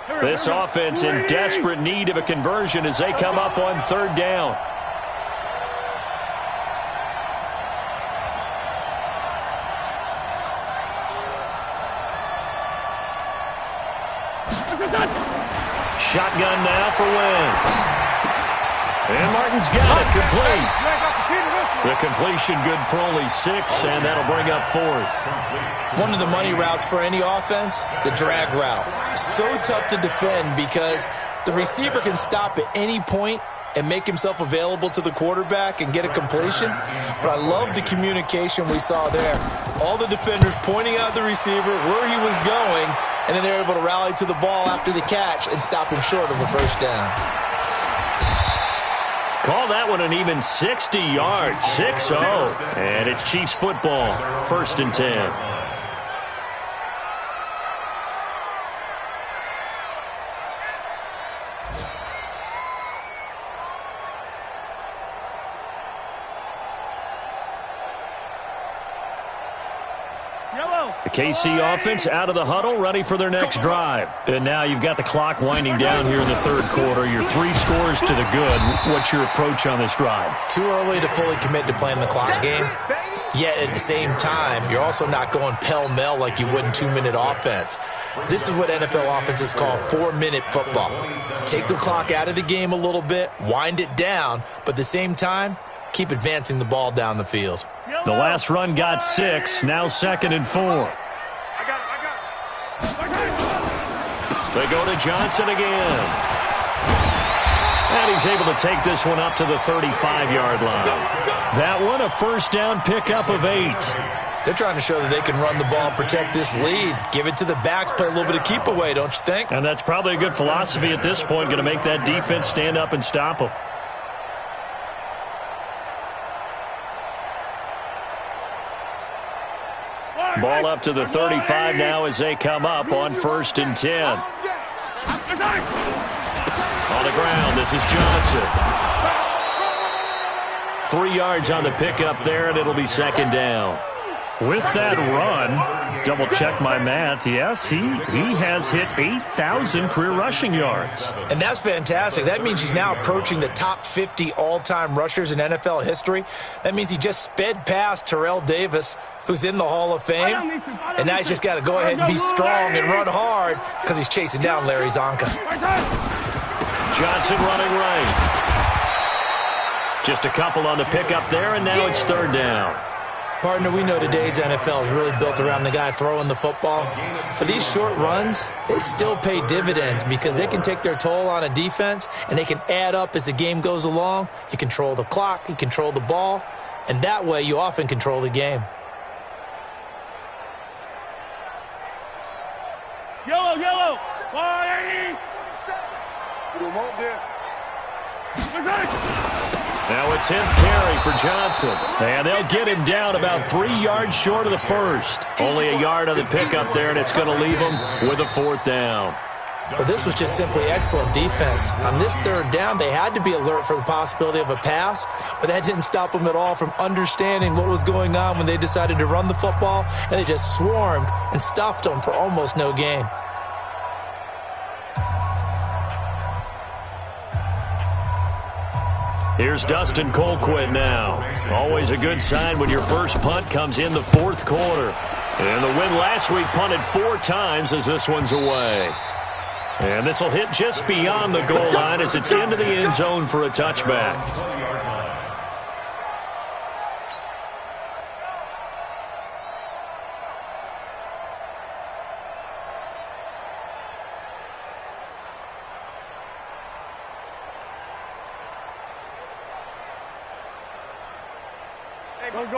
This offense in desperate need of a conversion as they come up on third down. Shotgun now for Wentz. And Martin's got it complete. The completion good for only 6, and that'll bring up fourth. One of the money routes for any offense, the drag route. So tough to defend because the receiver can stop at any point and make himself available to the quarterback and get a completion. But I love the communication we saw there. All the defenders pointing out the receiver, where he was going, and then they're able to rally to the ball after the catch and stop him short of a first down. Call that one an even 60 yards, 6-0. And it's Chiefs football, 1st and 10. The KC offense out of the huddle, ready for their next drive. And now you've got the clock winding down here in the third quarter. You're 3 scores to the good. What's your approach on this drive? Too early to fully commit to playing the clock game. Yet at the same time, you're also not going pell-mell like you would in 2-minute offense. This is what NFL offenses call 4-minute football. Take the clock out of the game a little bit, wind it down, but at the same time, keep advancing the ball down the field. The last run got 6, now 2nd and 4. They go to Johnson again. And he's able to take this one up to the 35-yard line. That one a first down pickup of 8. They're trying to show that they can run the ball and protect this lead. Give it to the backs, play a little bit of keep away, don't you think? And that's probably a good philosophy at this point, going to make that defense stand up and stop them. Ball up to the 35 now as they come up on 1st and 10. On the ground, this is Johnson. 3 yards on the pickup there, and it'll be 2nd down. With that run, double check my math, yes, he has hit 8,000 career rushing yards. And that's fantastic. That means he's now approaching the top 50 all-time rushers in NFL history. That means he just sped past Terrell Davis, who's in the Hall of Fame. And now he's just got to go ahead and be strong and run hard because he's chasing down Larry Zonka. Johnson running right. Just a couple on the pickup there, and now it's 3rd down. Partner, we know today's NFL is really built around the guy throwing the football. But these short runs, they still pay dividends because they can take their toll on a defense and they can add up as the game goes along. You control the clock, you control the ball, and that way you often control the game. Yellow, yellow. 180. You want this? Now a 10th carry for Johnson. And they'll get him down about 3 yards short of the first. Only a yard on the pickup there, and it's going to leave him with a 4th down. Well, this was just simply excellent defense. On this 3rd down, they had to be alert for the possibility of a pass, but that didn't stop them at all from understanding what was going on when they decided to run the football, and they just swarmed and stuffed them for almost no gain. Here's Dustin Colquitt now. Always a good sign when your first punt comes in the 4th quarter. And the win last week punted 4 times as this one's away. And this will hit just beyond the goal line as it's into the end zone for a touchback.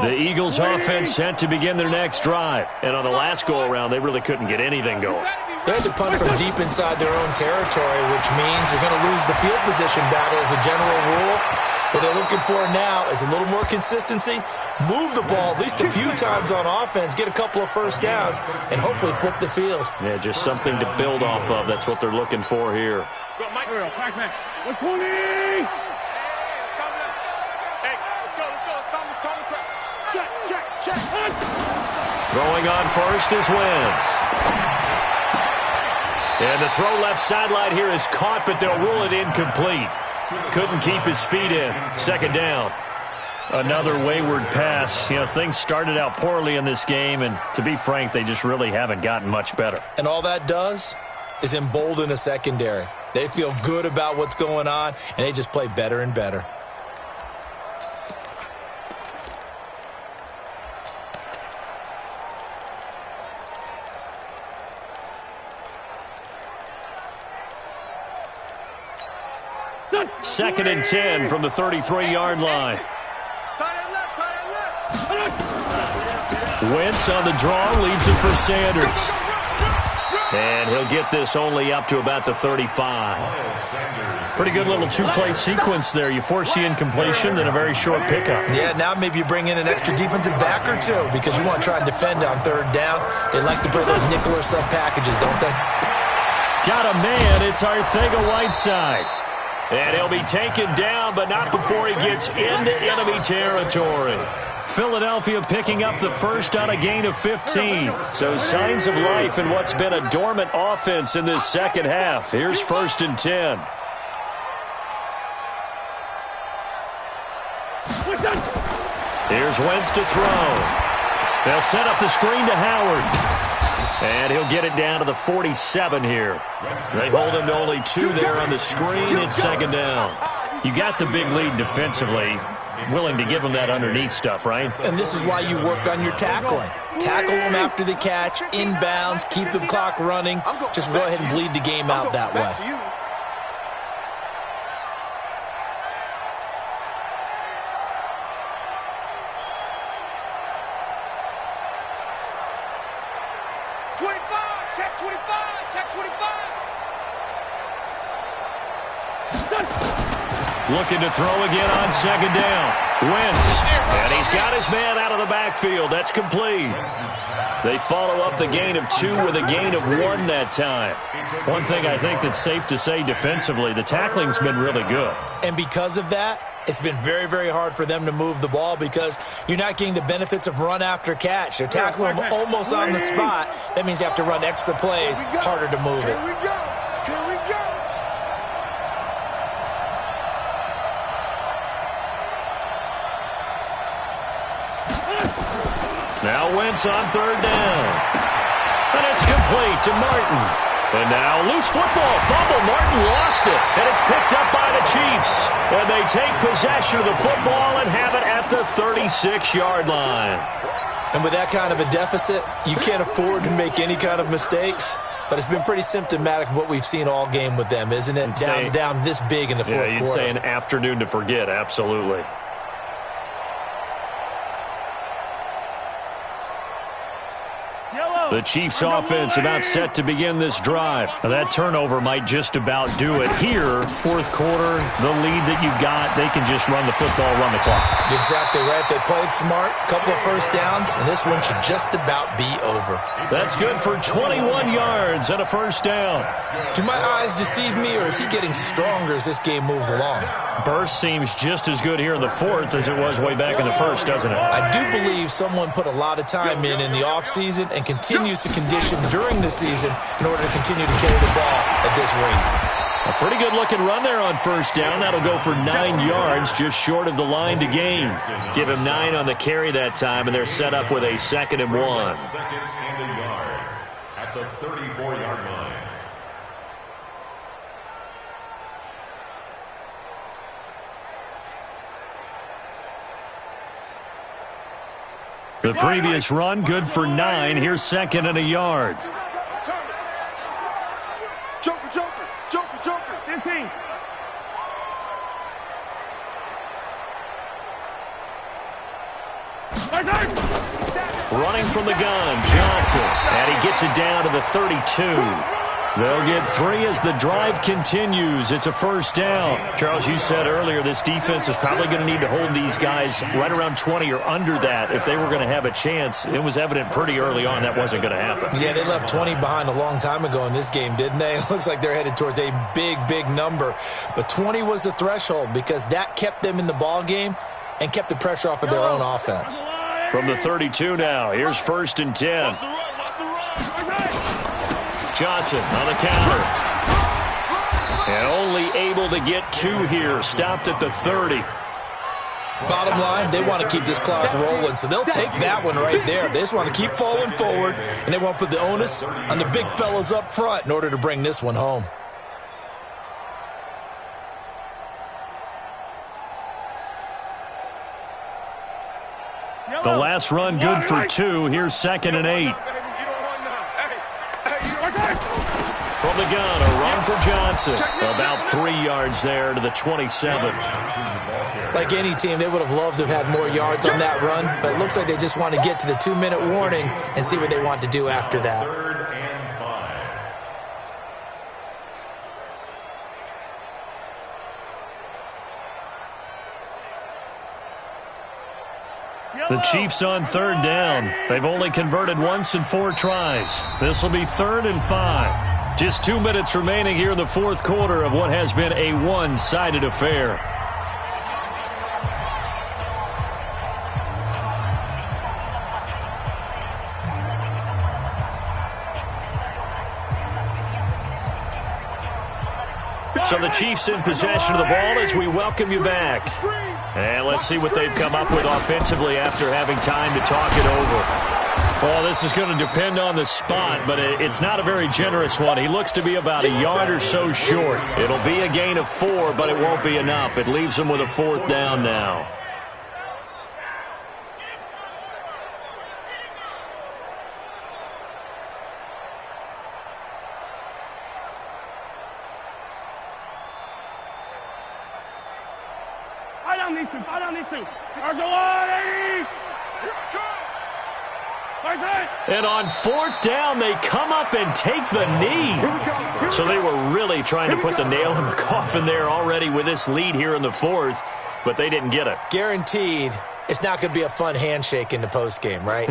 The Eagles offense set to begin their next drive. And on the last go-around, they really couldn't get anything going. They had to punt from deep inside their own territory, which means they're going to lose the field position battle as a general rule. What they're looking for now is a little more consistency, move the ball at least a few times on offense, get a couple of first downs, and hopefully flip the field. Yeah, just something to build off of. That's what they're looking for here. Go, Mike. 120. Throwing on first is Wentz. And the throw left sideline here is caught, but they'll rule it incomplete. Couldn't keep his feet in. Second down. Another wayward pass. You know, things started out poorly in this game, and to be frank, they just really haven't gotten much better. And all that does is embolden a secondary. They feel good about what's going on, and they just play better and better. Second and 10 from the 33-yard line. Wentz on the draw, leaves it for Sanders. And he'll get this only up to about the 35. Pretty good little two-play sequence there. You force the incompletion, then a very short pickup. Yeah, now maybe you bring in an extra defensive back or two because you want to try and defend on third down. They like to play those nickel or sub packages, don't they? Got a man. It's Arcega-Whiteside. And he'll be taken down, but not before he gets into enemy territory. Philadelphia picking up the first on a gain of 15. So signs of life in what's been a dormant offense in this second half. Here's first and 10. Here's Wentz to throw. They'll set up the screen to Howard. And he'll get it down to the 47 here. They hold him to only 2 there on the screen. It's second down. You got the big lead defensively. Willing to give them that underneath stuff, right? And this is why you work on your tackling. Tackle them after the catch, inbounds, keep the clock running. Just go ahead and bleed the game out that way. Looking to throw again on second down. Wentz. And he's got his man out of the backfield. That's complete. They follow up the gain of 2 with a gain of 1 that time. One thing I think that's safe to say defensively, the tackling's been really good. And because of that, it's been very, very hard for them to move the ball because you're not getting the benefits of run after catch. They're tackling them almost on the spot. That means you have to run extra plays, harder to move it. Now Wentz on third down. And it's complete to Martin. And now loose football. Fumble. Martin lost it. And it's picked up by the Chiefs. And they take possession of the football and have it at the 36-yard line. And with that kind of a deficit, you can't afford to make any kind of mistakes. But it's been pretty symptomatic of what we've seen all game with them, isn't it? Down this big in the fourth quarter. Yeah, you'd say an afternoon to forget. Absolutely. The Chiefs offense about set to begin this drive. Now that turnover might just about do it. Here, fourth quarter, the lead that you've got, they can just run the football, run the clock. Exactly right. They played smart, couple of first downs, and this one should just about be over. That's good for 21 yards and a first down. Do my eyes deceive me, or is he getting stronger as this game moves along? Burst seems just as good here in the fourth as it was way back in the first, doesn't it? I do believe someone put a lot of time in the offseason and continues to condition during the season in order to continue to carry the ball at this rate. A pretty good-looking run there on first down. That'll go for 9 yards, just short of the line to gain. Give him 9 on the carry that time, and they're set up with a 2nd and 1. Second and a yard at the 34-yard line. The previous run, good for 9. Here's 2nd and a yard. Joker, 15. Running from the gun, Johnson. And he gets it down to the 32. They'll get 3 as the drive continues. It's a first down. Charles, you said earlier this defense is probably going to need to hold these guys right around 20 or under that if they were going to have a chance. It was evident pretty early on that wasn't going to happen. Yeah, they left 20 behind a long time ago in this game, didn't they? It looks like they're headed towards a big, big number. But 20 was the threshold because that kept them in the ball game and kept the pressure off of their own offense. From the 32 now, here's 1st and 10. Johnson on the counter. And only able to get 2 here. Stopped at the 30. Bottom line, they want to keep this clock rolling, so they'll take that one right there. They just want to keep falling forward, and they want to put the onus on the big fellas up front in order to bring this one home. The last run good for 2. Here's 2nd and 8. From the gun, a run for Johnson. About 3 yards there to the 27. Like any team, they would have loved to have had more yards on that run, but it looks like they just want to get to the 2-minute warning and see what they want to do after that. 3rd and 5. The Chiefs on 3rd down. They've only converted once in 4 tries. This will be 3rd and 5. Just 2 minutes remaining here in the 4th quarter of what has been a one-sided affair. So the Chiefs in possession of the ball as we welcome you back. And let's see what they've come up with offensively after having time to talk it over. Well, this is going to depend on the spot, but it's not a very generous one. He looks to be about a yard or so short. It'll be a gain of 4, but it won't be enough. It leaves him with a 4th down now. Fire down these two. And on 4th down, they come up and take the knee. So they were really trying to put the nail in the coffin there already with this lead here in the 4th, but they didn't get it. Guaranteed, it's not going to be a fun handshake in the postgame, right?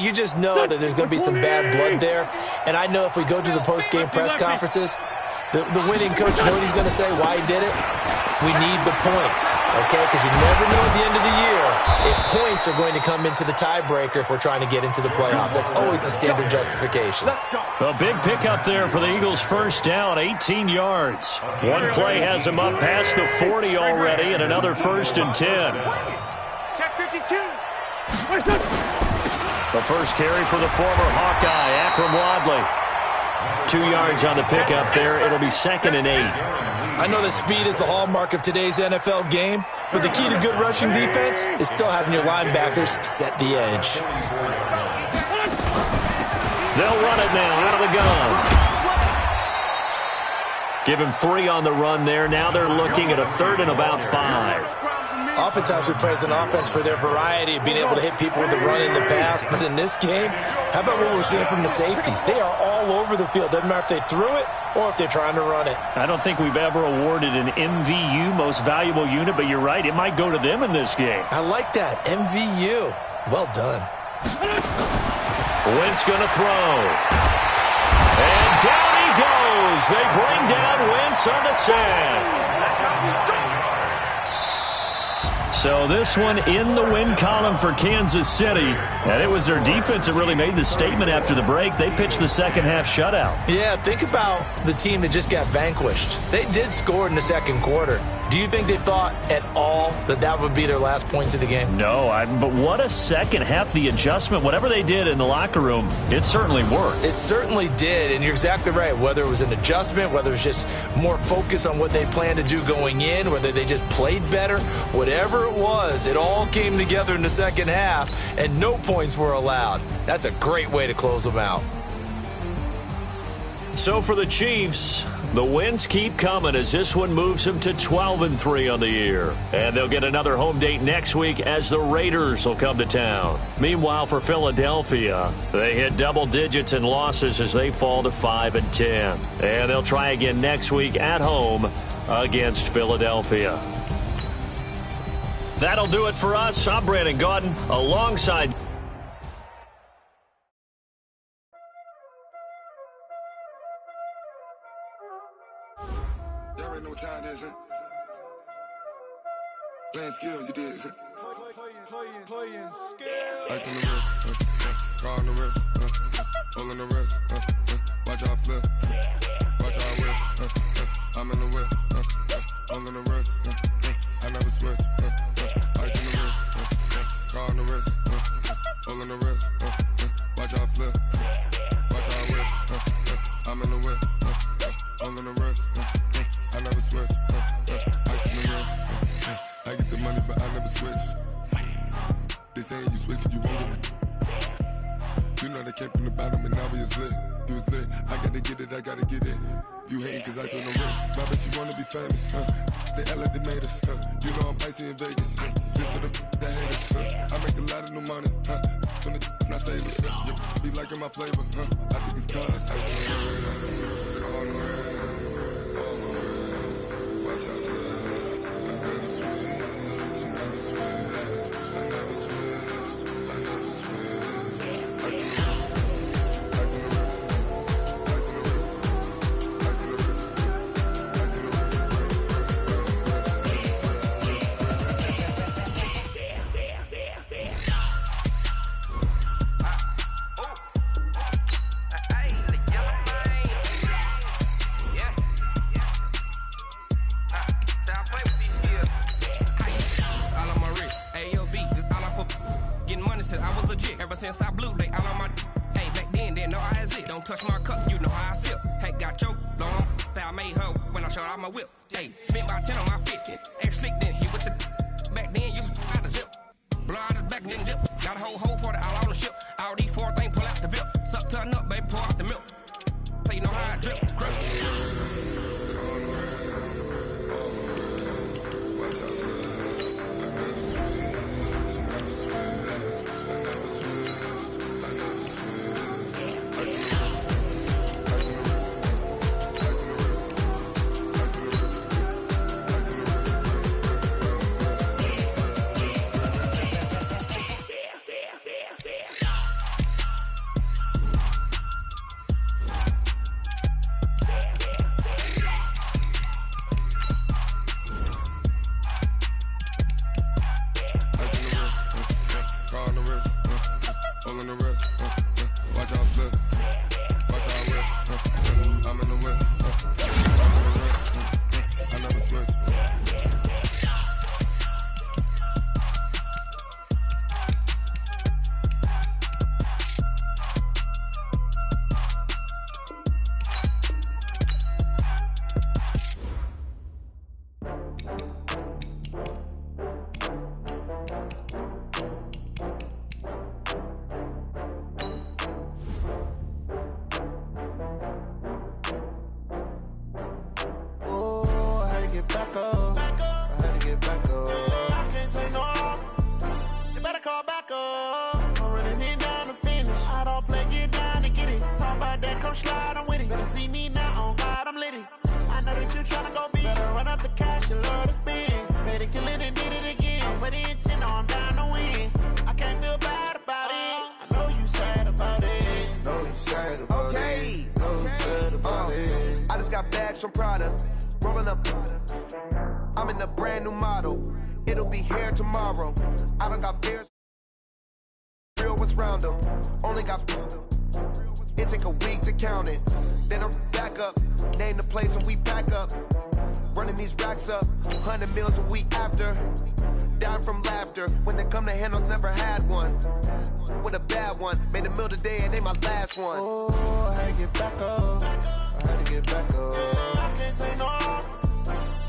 You just know that there's going to be some bad blood there. And I know if we go to the postgame press conferences, the winning coach, you know what he's going to say, why he did it? We need the points, okay? Because you never know at the end of the year if points are going to come into the tiebreaker if we're trying to get into the playoffs. That's always the standard justification. A big pickup there for the Eagles' 1st down, 18 yards. One play has them up past the 40 already, and another 1st and 10. Check 52. The first carry for the former Hawkeye, Akram Wadley. 2 yards on the pickup there. It'll be 2nd and 8. I know that speed is the hallmark of today's NFL game, but the key to good rushing defense is still having your linebackers set the edge. They'll run it now out of the gun. Give him 3 on the run there. Now they're looking at a 3rd and about 5. Oftentimes we praise an offense for their variety of being able to hit people with the run in the pass, but in this game, how about what we're seeing from the safeties? They are all over the field. Doesn't matter if they threw it or if they're trying to run it. I don't think we've ever awarded an MVU, most valuable unit, but you're right, it might go to them in this game. I like that, MVU. Well done. Wentz going to throw. And down he goes. They bring down Wentz on the sack. So this one in the win column for Kansas City. And it was their defense that really made the statement after the break. They pitched the second half shutout. Yeah, think about the team that just got vanquished. They did score in the 2nd quarter. Do you think they thought at all that that would be their last points of the game? No, but what a second half. The adjustment, whatever they did in the locker room, it certainly worked. It certainly did, and you're exactly right. Whether it was an adjustment, whether it was just more focus on what they planned to do going in, whether they just played better, whatever it was, it all came together in the second half, and no points were allowed. That's a great way to close them out. So for the Chiefs, the wins keep coming as this one moves them to 12-3 on the year. And they'll get another home date next week as the Raiders will come to town. Meanwhile, for Philadelphia, they hit double digits in losses as they fall to 5-10. And they'll try again next week at home against Philadelphia. That'll do it for us. I'm Brandon Gaudin alongside... Y'all already know what time it is, huh? Playing skills, you did. Playing skills. Ice on the wrist, car on the wrist, hole on the wrist, watch out flip. Watch how I flip. Watch how I whip. I'm in the whip. All in the rest. I never switch. Ice in the wrist. I get the money, but I never switch. They saying you switch, you won't get it. You know they came from the bottom and now we is lit. You was lit. I gotta get it, I gotta get it. You hating cause ice on the wrist. My bitch, you wanna be famous. They act like they made us. You know I'm icy in Vegas. This for the that hate us. I make a lot of new money. When it's not savers. You be liking my flavor. I think it's cause ice on the wrist. On the wrist. On the wrist. Watch out, cuz. I never switch. I never switch. I never switch. I never switch. Ice on the wrist. Ice on the wrist. Ice on the wrist. Ice on the wrist. Ice on the wrist. Since I was legit, ever since I blew, they all on my. Hey, back then, didn't know I exist. Don't touch my cup, you know how I sip. Hey, got your long, that I made her when I showed out my whip. Hey, spent my 10 on my 50. Ex slick, then hit with the. Back then, used to out the zip. Blow out his back, then dip. Got a whole party all on the ship. All these four things, pull out the VIP. Suck, turn up, baby, pour out the milk. So you know how I drip. From Prada, rolling up. I'm in a brand new model. It'll be here tomorrow. I done got beers. Real what's round them. Only got. It take a week to count it. Then I'm back up. Name the place and we pack up. Running these racks up. 100 meals a week after. Dying from laughter. When they come to handles, never had one. With a bad one. Made a meal today and they my last one. Oh, I had to get back up. I had to get back up. I can't take no off.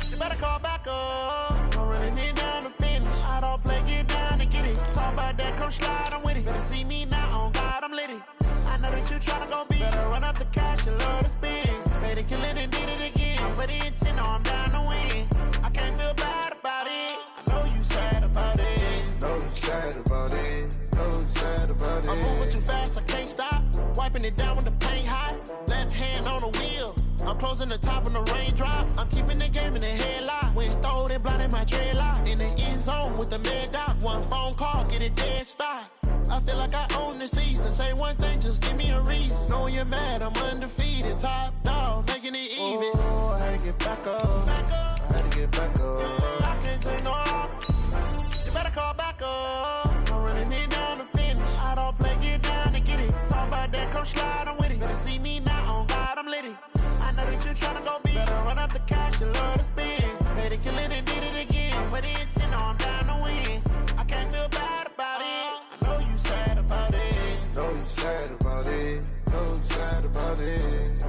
You better call back up. I'm running it down to finish. I don't play, get down to get it. Talk about that, come slide, I'm with it. Better see me now, on God, I'm litty. I know that you tryna go big. Better run up the cash, you love to spend. Better kill it and did it again. I'm with the intent, no, I'm down to win. I can't feel bad about it. I know you sad about it. Know you sad about it. Know you sad about it. I'm moving too fast, I can't stop. Wiping it down when the paint hot. Left hand on the wheel. I'm closing the top when the raindrop. I'm keeping the game in the headlock. When throw it blind in my dreadlock. In the end zone with the mad dot. One phone call, get it dead stop. I feel like I own the season. Say one thing, just give me a reason. Knowing you're mad, I'm undefeated. Top dog, making it even. Oh, I had to get back up. I had to get back up. I can't take no off. You better call back up. I'm running it down to finish. I don't play, get down to get it. Talk about that, come slide, I'm with it. Better see me now, on God, I'm litty. I know that you tryna go big. Better run up the cash, you love to spend. Better kill it and did it again. With the intent, no, I'm down to win. I can't feel bad about it. I know you sad about it. Know you sad sad about it. So sad about it.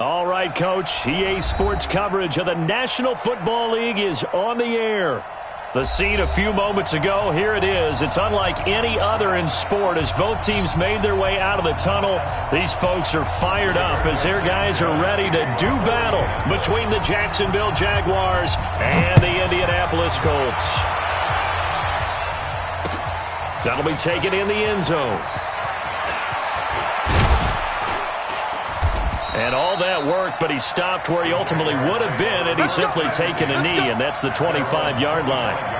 All right, Coach. EA Sports coverage of the National Football League is on the air. The scene a few moments ago, here it is. It's unlike any other in sport as both teams made their way out of the tunnel. These folks are fired up as their guys are ready to do battle between the Jacksonville Jaguars and the Indianapolis Colts. That'll be taken in the end zone. And all that worked, but he stopped where he ultimately would have been, and he's simply taken a knee, and that's the 25-yard line.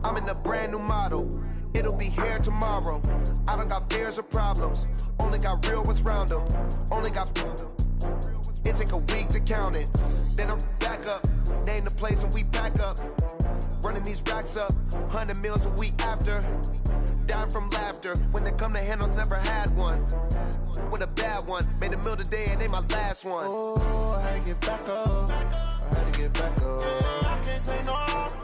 I'm in a brand new model. It'll be here tomorrow. I don't got fears or problems. Only got real ones round them. Only got. It take a week to count it. Then I'm back up. Name the place and we back up. Running these racks up. 100 meals a week after. Dying from laughter. When it come to handles, never had one. With a bad one. Made a meal today and they my last one. Oh, I had to get back up. I had to get back up. I can't take no loss.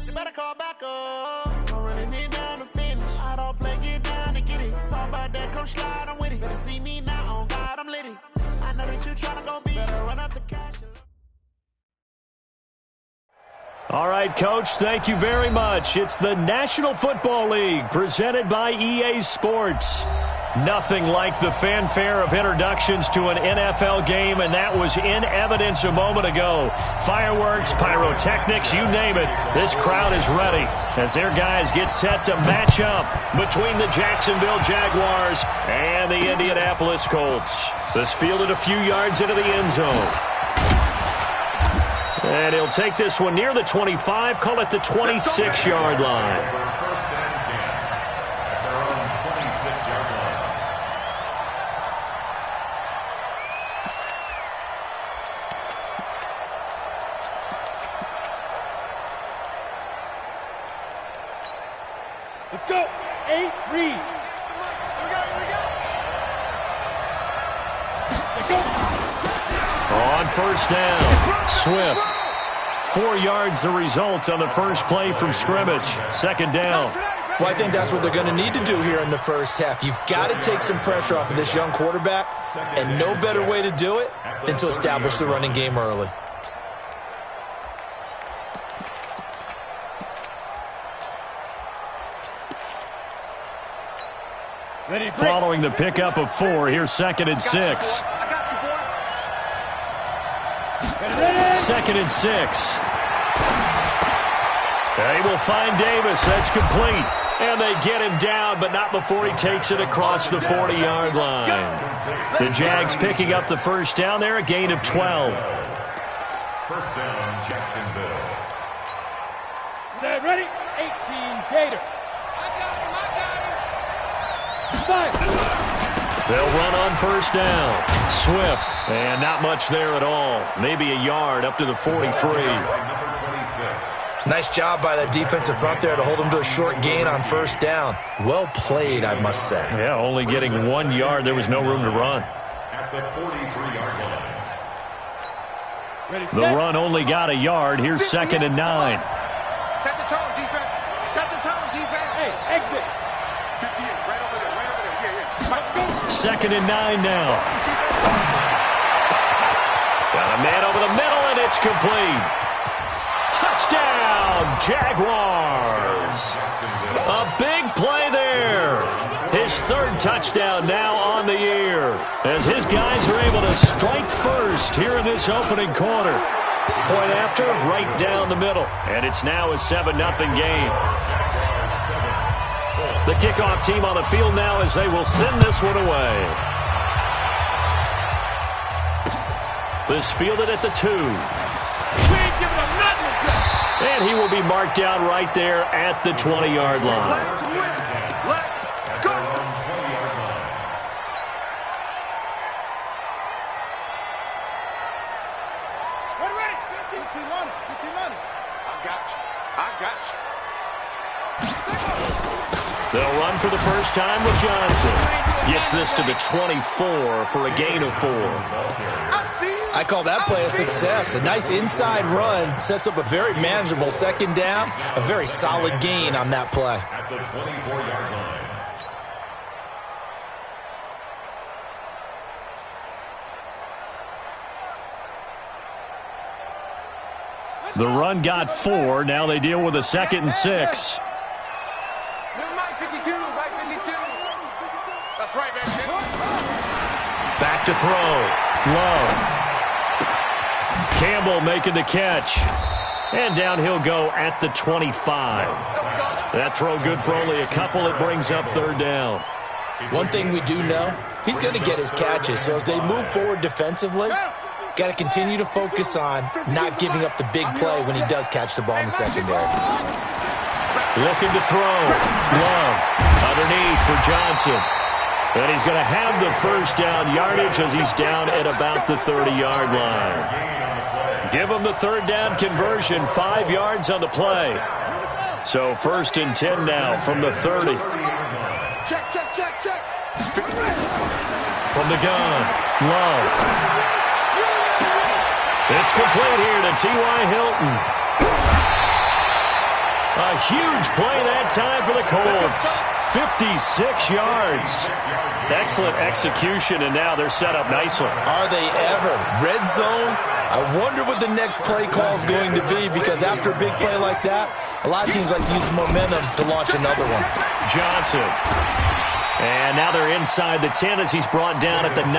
You better call back up. I'm running it down to finish. I don't play, get down to get it. Talk about that, come slide, I'm with it. Better see me now, on God, I'm litty. I know that you tryna go be. Better run up the cash. All right, Coach, thank you very much. It's the National Football League presented by EA Sports. Nothing like the fanfare of introductions to an NFL game, and that was in evidence a moment ago. Fireworks, pyrotechnics, you name it. This crowd is ready as their guys get set to match up between the Jacksonville Jaguars and the Indianapolis Colts. This fielded a few yards into the end zone. And he'll take this one near the 25, call it the 26-yard line. Let's go. 8, read. On first down, Swift. 4 yards the result on the first play from scrimmage. Second down. Well, I think that's what they're going to need to do here in the first half. You've got to take some pressure off of this young quarterback, and no better way to do it than to establish the running game early. Following the pickup of 4, here's 2nd and 6. 2nd and 6. They will find Davis. That's complete. And they get him down, but not before he takes it across the 40-yard line. The Jags picking up the first down there, a gain of 12. First down, Jacksonville. Set, ready, 18, Gator. They'll run on first down. Swift, and not much there at all. Maybe a yard up to the 43. Nice job by that defensive front there to hold him to a short gain on first down. Well played, I must say. Yeah, only getting 1 yard. There was no room to run. At the 43-yard line. The run only got a yard. Here's 2nd and 9. Set the tone, defense. Set the tone, defense. Hey, exit. 58, right over there, right over there. Yeah. 2nd and 9 now. Got a man over the middle, and it's complete. Touchdown, Jaguars. A big play there. His 3rd touchdown now on the year, as his guys are able to strike first here in this opening quarter. Point after, right down the middle, and it's now a 7-0 game. The kickoff team on the field now as they will send this one away. This fielded at the 2. We ain't giving up nothing. And he will be marked down right there at the 20-yard line. Let's go. Ready. 15 on it. I got you. They'll run for the first time with Johnson. Gets this to the 24 for a gain of 4. I call that play a success. A nice inside run sets up a very manageable 2nd down. A very solid gain on that play. At the 24-yard line. The run got 4. Now they deal with a 2nd and 6. Mike 52, Mike 52. That's right, baby. Back to throw. Love. Campbell making the catch. And down he'll go at the 25. That throw good for only a couple. It brings up 3rd down. One thing we do know, he's going to get his catches. So as they move forward defensively, got to continue to focus on not giving up the big play when he does catch the ball in the secondary. Looking to throw. Love underneath for Johnson. And he's going to have the first down yardage as he's down at about the 30-yard line. Give him the 3rd down conversion, 5 yards on the play. So 1st and 10 now from the 30. Check. From the gun, Love. It's complete here to T.Y. Hilton. A huge play that time for the Colts. 56 yards. Excellent execution, and now they're set up nicely. Are they ever? Red zone? I wonder what the next play call is going to be, because after a big play like that, a lot of teams like to use momentum to launch another one. Johnson. And now they're inside the 10 as he's brought down at the 9.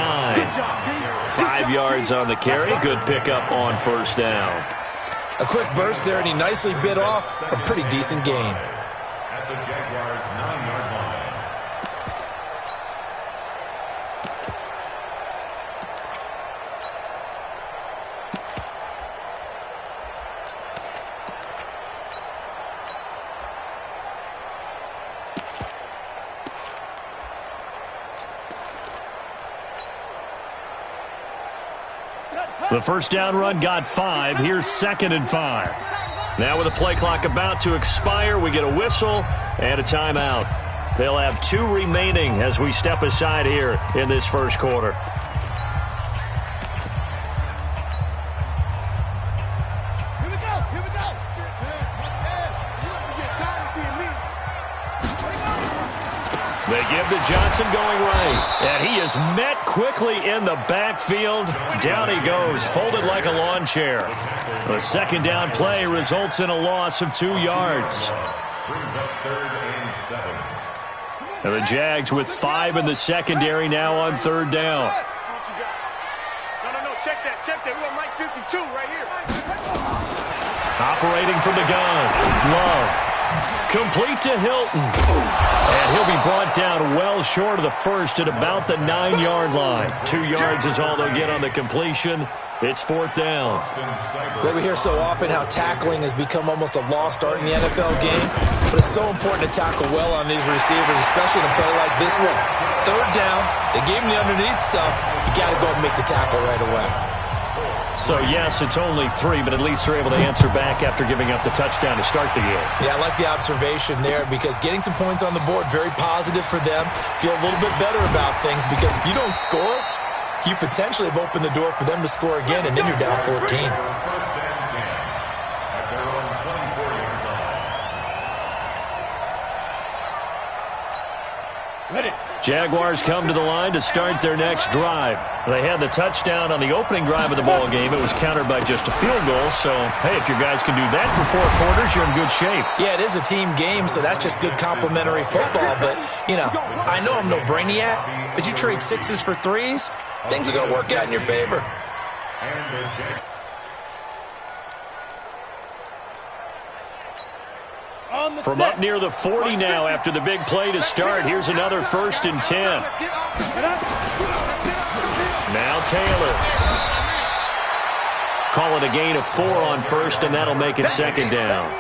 5 yards on the carry. Good pickup on 1st down. A quick burst there, and he nicely bit off a pretty decent gain. At the Jaguars' 9-yard line. The first down run got 5. Here's 2nd and 5. Now with the play clock about to expire, we get a whistle and a timeout. They'll have 2 remaining as we step aside here in this first quarter. Here we go. They give to Johnson going right. And he is met quickly in the backfield. Down he goes, folded like a lawn chair. The 2nd down play results in a loss of 2 yards. Brings up 3rd and 7. And the Jags with 5 in the secondary now on 3rd down. No, check that. We got Mike 52 right here. Operating from the gun. Love. Complete to Hilton. And he'll be brought down well short of the first at about the 9-yard line. 2 yards is all they'll get on the completion. It's 4th down. Well, we hear so often how tackling has become almost a lost art in the NFL game, but it's so important to tackle well on these receivers, especially in a play like this one. 3rd down, they gave him the underneath stuff. You got to go and make the tackle right away. So, yes, it's only 3, but at least they're able to answer back after giving up the touchdown to start the game. Yeah, I like the observation there, because getting some points on the board, very positive for them. Feel a little bit better about things, because if you don't score, you potentially have opened the door for them to score again, and then you're down 14. First and 10 at their own 24-yard line. Ready. Jaguars come to the line to start their next drive. They had the touchdown on the opening drive of the ball game. It was countered by just a field goal. So, hey, if your guys can do that for 4 quarters, you're in good shape. Yeah, it is a team game, so that's just good complimentary football. But, you know, I know I'm no brainiac, but you trade 6s for 3s, things are going to work out in your favor. From up near the 40 now after the big play to start. Here's another 1st and 10. Now Taylor. Call it a gain of 4 on 1st, and that'll make it 2nd down.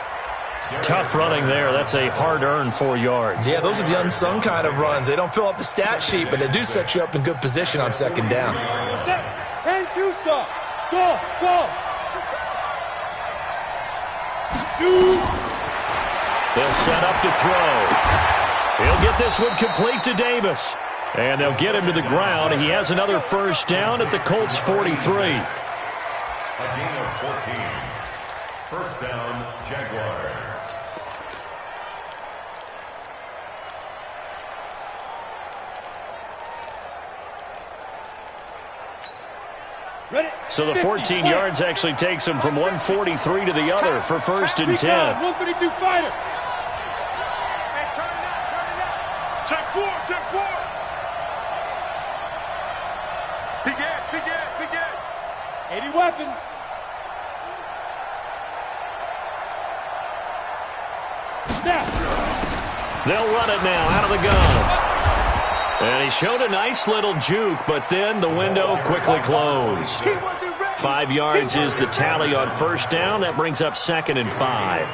Tough running there. That's a hard-earned 4 yards. Yeah, those are the unsung kind of runs. They don't fill up the stat sheet, but they do set you up in good position on 2nd down. 10-2 stop. Go, go. Shoot. They'll set up to throw. He'll get this one complete to Davis. And they'll get him to the ground. He has another 1st down at the Colts 43. A gain of 14. 1st down, Jaguars. Ready. So the 14 yards actually takes him from 143 to the other for 1st and 10. 132 fighter. Check 4. 80 weapon. Snap. They'll run it now out of the gun. And he showed a nice little juke, but then the window quickly closed. 5 yards is the tally on 1st down. That brings up 2nd and 5.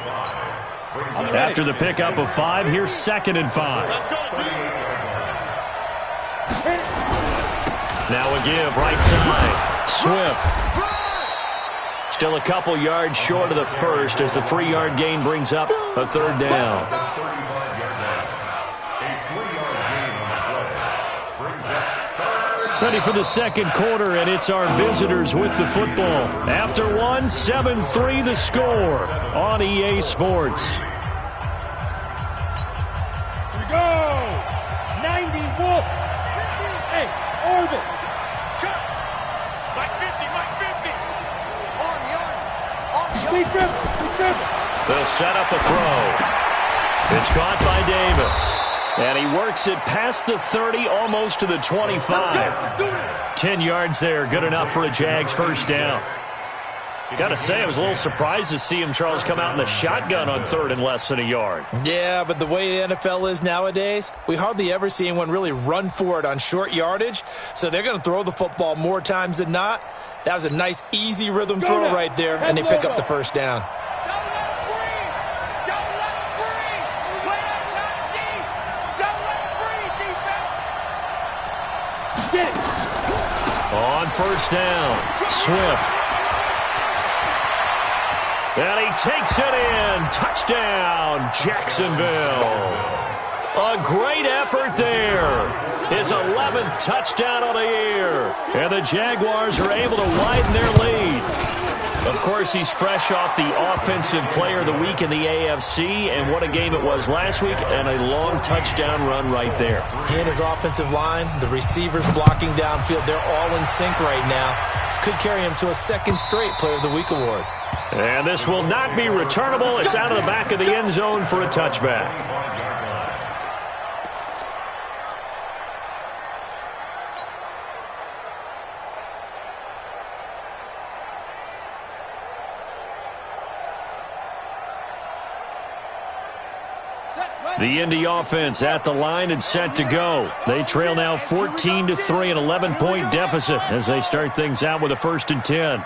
After the pickup of 5, here's 2nd and 5. Now a give right side. Swift. Still a couple yards short of the 1st as the 3-yard gain brings up a 3rd down. Ready for the 2nd quarter, and it's our visitors with the football. After 1, 7-3 the score on EA Sports. Here we go. 90 Wolf. Hey, Orbit. Mike 50. They'll set up a throw. It's caught by Davis. And he works it past the 30, almost to the 25. 10 yards there, good enough for a Jags 1st down. Got to say, I was a little surprised to see him, Charles, come out in the shotgun on 3rd and less than a yard. Yeah, but the way the NFL is nowadays, we hardly ever see anyone really run for it on short yardage. So they're going to throw the football more times than not. That was a nice, easy rhythm throw right there, and they pick up the 1st down. On 1st down, Swift. And he takes it in. Touchdown, Jacksonville. A great effort there. His 11th touchdown of the year. And the Jaguars are able to widen their lead. Of course, he's fresh off the Offensive Player of the Week in the AFC, and what a game it was last week, and a long touchdown run right there. He and his offensive line, the receivers blocking downfield, they're all in sync right now. Could carry him to a 2nd straight Player of the Week award. And this will not be returnable. It's out of the back of the end zone for a touchback. The Indy offense at the line and set to go. They trail now 14-3, an 11-point deficit as they start things out with a 1st and 10.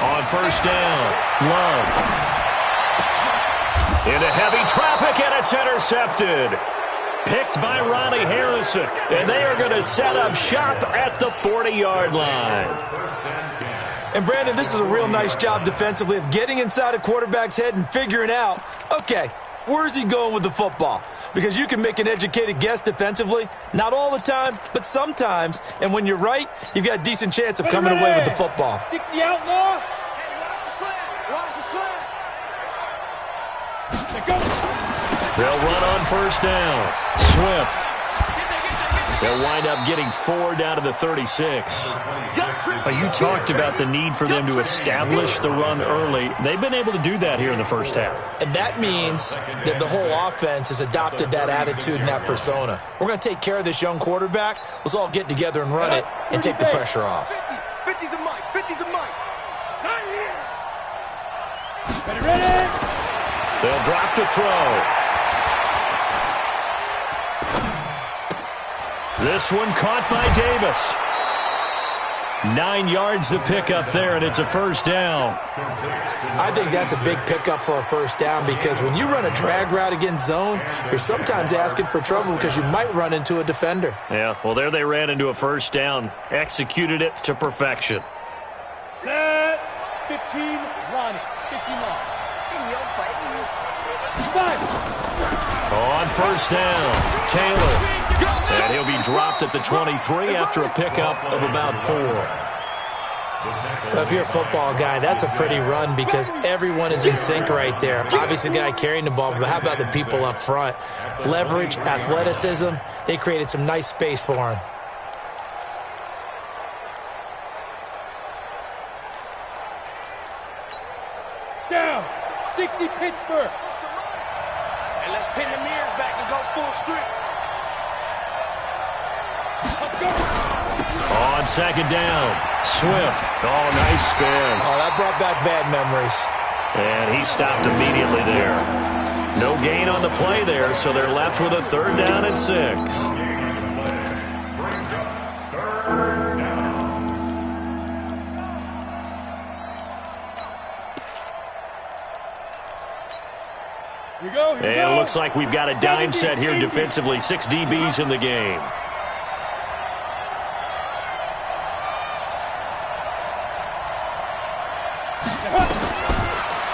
On 1st down, Love. Into heavy traffic, and it's intercepted. Picked by Ronnie Harrison, and they are going to set up shop at the 40-yard line. And, Brandon, this is a real nice job defensively of getting inside a quarterback's head and figuring out, okay, Where's he going with the football? Because you can make an educated guess defensively. Not all the time, but sometimes. And when you're right, you've got a decent chance of coming away with the football. 60 out more. They'll run on first down. Swift. They'll wind up getting 4 down to the 36. You talked about the need for them to establish the run early. They've been able to do that here in the first half. And that means that the whole offense has adopted that attitude and that persona. We're going to take care of this young quarterback. Let's all get together and run it and take the pressure off. 50 the mic. 50 the mic. Not here. Ready. They'll drop to throw. This one caught by Davis. 9 yards to pick up there, and it's a first down. I think that's a big pickup for a first down because when you run a drag route against zone, you're sometimes asking for trouble because you might run into a defender. Yeah, well, there they ran into a first down. Executed it to perfection. Set. 15, run. 15 run. In your face. 5. On first down, Taylor. And he'll be dropped at the 23 after a pickup of about 4. Well, if you're a football guy, that's a pretty run because everyone is in sync right there. Obviously, the guy carrying the ball, but how about the people up front? Leverage, athleticism, they created some nice space for him. Down. 60 Pittsburgh. And let's pin the mirrors back and go full strength. On second down, Swift. Oh, nice spin. Oh, that brought back bad memories. And he stopped immediately there. No gain on the play there, so they're left with a 3rd down and 6. And it looks like we've got a dime set here defensively. 6 DBs in the game.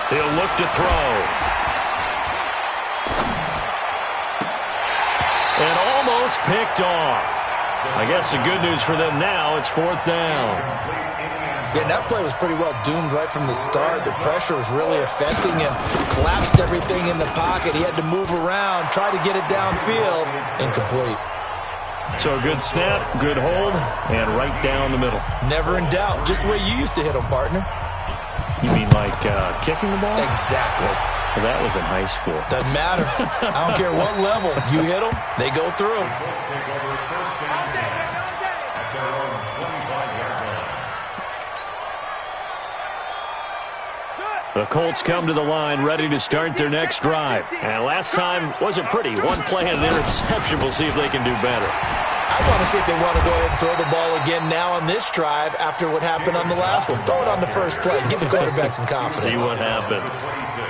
He'll look to throw. And almost picked off. I guess the good news for them now, it's 4th down. Yeah, that play was pretty well doomed right from the start. The pressure was really affecting him. Collapsed everything in the pocket. He had to move around, try to get it downfield. Incomplete. So a good snap, good hold, and right down the middle. Never in doubt. Just the way you used to hit him, partner. You mean like kicking the ball? Exactly. Well, that was in high school. Doesn't matter. I don't care what level. You hit them, they go through. The Colts come to the line ready to start their next drive. And last time wasn't pretty. 1 play and an interception. We'll see if they can do better. I want to see if they want to go ahead and throw the ball again now on this drive after what happened on the last one. Throw it on the first play. Give the quarterback some confidence. See what happens.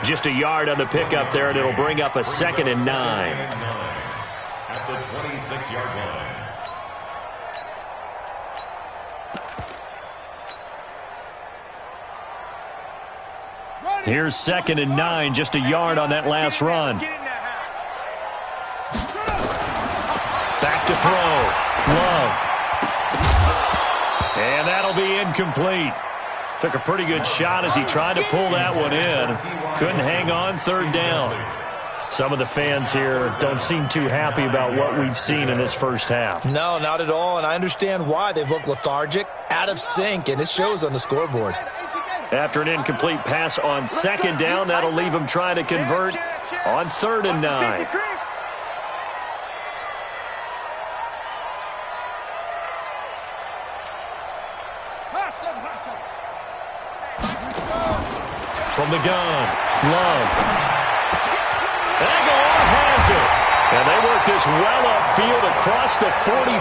Just a yard on the pickup there, and it'll bring up a 2nd and 9. At the 26-yard line. Here's 2nd and 9, just a yard on that last run. Back to throw. Love. And that'll be incomplete. Took a pretty good shot as he tried to pull that one in. Couldn't hang on, 3rd down. Some of the fans here don't seem too happy about what we've seen in this first half. No, not at all, and I understand why. They've looked lethargic, out of sync, and it shows on the scoreboard. After an incomplete pass on 2nd down, that'll leave him trying to convert on 3rd and 9. From the gun, Love. Aguilar has it. And they work this well upfield across the 45.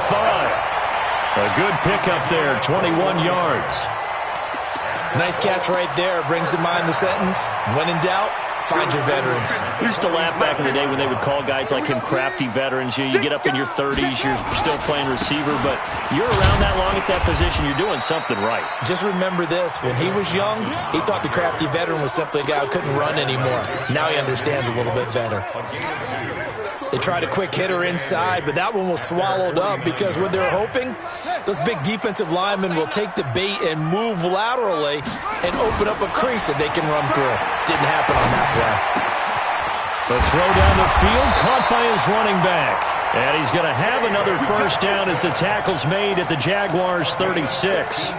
A good pickup there, 21 yards. Nice catch right there. Brings to mind the sentence, when in doubt, find your veterans. We used to laugh back in the day when they would call guys like him crafty veterans. You get up in your 30s, you're still playing receiver, but you're around that long at that position, you're doing something right. Just remember this. When he was young, he thought the crafty veteran was simply a guy who couldn't run anymore. Now he understands a little bit better. They tried a quick hitter inside, but that one was swallowed up because what they're hoping, those big defensive linemen will take the bait and move laterally and open up a crease that they can run through. Didn't happen on that play. The throw down the field, caught by his running back. And he's going to have another first down as the tackle's made at the Jaguars' 36.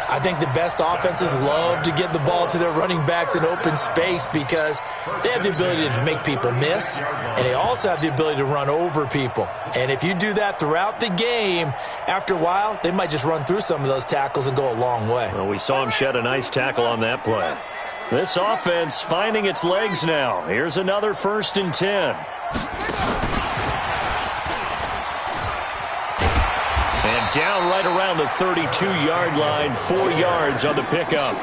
I think the best offenses love to get the ball to their running backs in open space because they have the ability to make people miss, and they also have the ability to run over people. And if you do that throughout the game, after a while, they might just run through some of those tackles and go a long way. Well, we saw him shed a nice tackle on that play. This offense finding its legs now. Here's another 1st and 10. And down right around the 32-yard line, 4 yards on the pickup.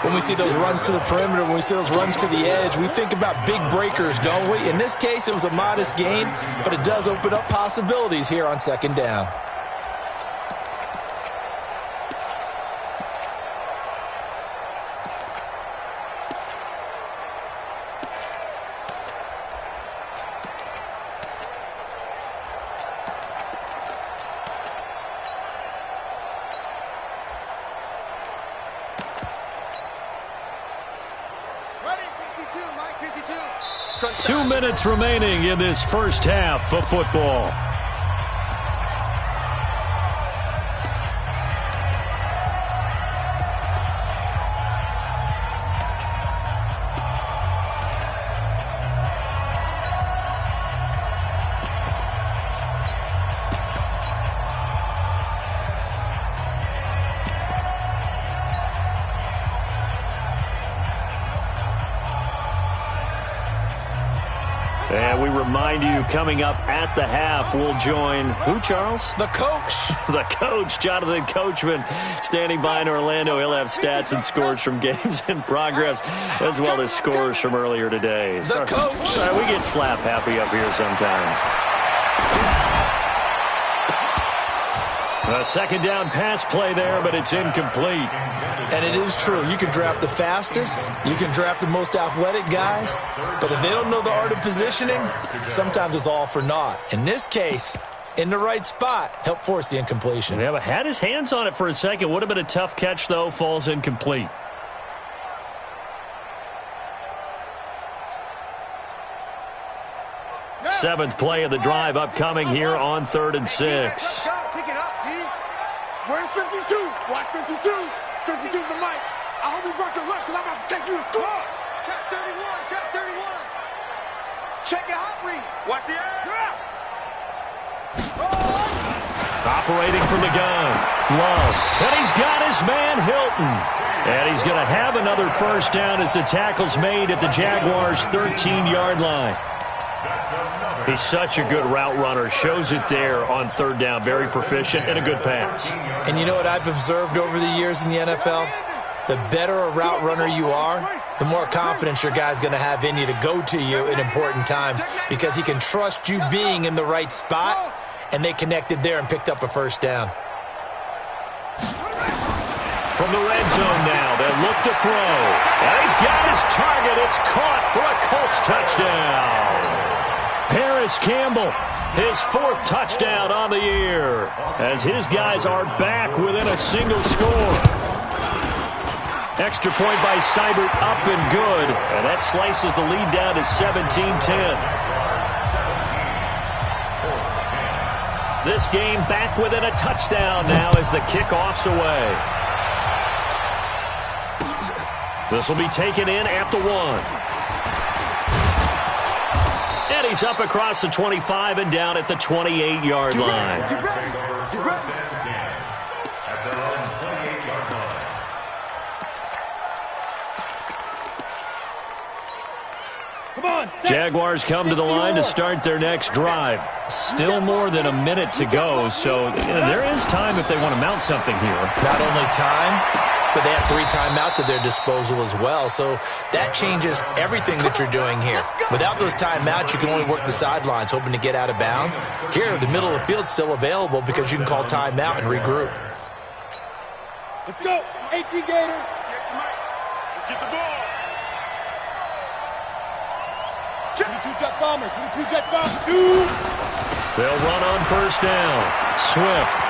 When we see those runs to the perimeter, when we see those runs to the edge, we think about big breakers, don't we? In this case, it was a modest gain, but it does open up possibilities here on 2nd down. Two minutes remaining in this first half of football. And we remind you, coming up at the half, we'll join who, Charles? The coach. The coach, Jonathan Coachman, standing by in Orlando. He'll have stats and scores from games in progress, as well as scores from earlier today. The coach. We get slap happy up here sometimes. A 2nd down pass play there, but it's incomplete. And it is true. You can draft the fastest. You can draft the most athletic guys. But if they don't know the art of positioning, sometimes it's all for naught. In this case, in the right spot, helped force the incompletion. Yeah, but had his hands on it for a second. Would have been a tough catch, though. Falls incomplete. Seventh play of the drive upcoming here on 3rd and 6. Pick it up, D. Where's 52? Watch 52. 52's the mic. I hope you brought your lunch because I'm about to take you to school. Check 31. Check 31. Check your hot read. Watch the air. Operating from the gun. Love. And he's got his man Hilton. And he's going to have another first down as the tackle's made at the Jaguars' 13-yard line. He's such a good route runner. Shows it there on 3rd down. Very proficient and a good pass. And you know what I've observed over the years in the NFL? The better a route runner you are, the more confidence your guy's going to have in you to go to you in important times because he can trust you being in the right spot, and they connected there and picked up a first down. From the red zone now, they look to throw. And he's got his target. It's caught for a Colts touchdown. Paris Campbell, his 4th touchdown on the year, as his guys are back within a single score. Extra point by Seibert, up and good, and that slices the lead down to 17-10. This game back within a touchdown now as the kickoff's away. This will be taken in at the 1. And he's up across the 25 and down at the 28-yard line. Jaguars come to the line to start their next drive. Still more than a minute to go, so there is time if they want to mount something here. Not only time, but they have 3 timeouts at their disposal as well, so that changes everything that you're doing here. Without those timeouts, you can only work the sidelines, hoping to get out of bounds. Here, the middle of the field's still available because you can call timeout and regroup. Let's go. 18 Gators. Let's get the ball. 22 Jet Bombers. 22 Jet Bombers. 2. They'll run on first down. Swift.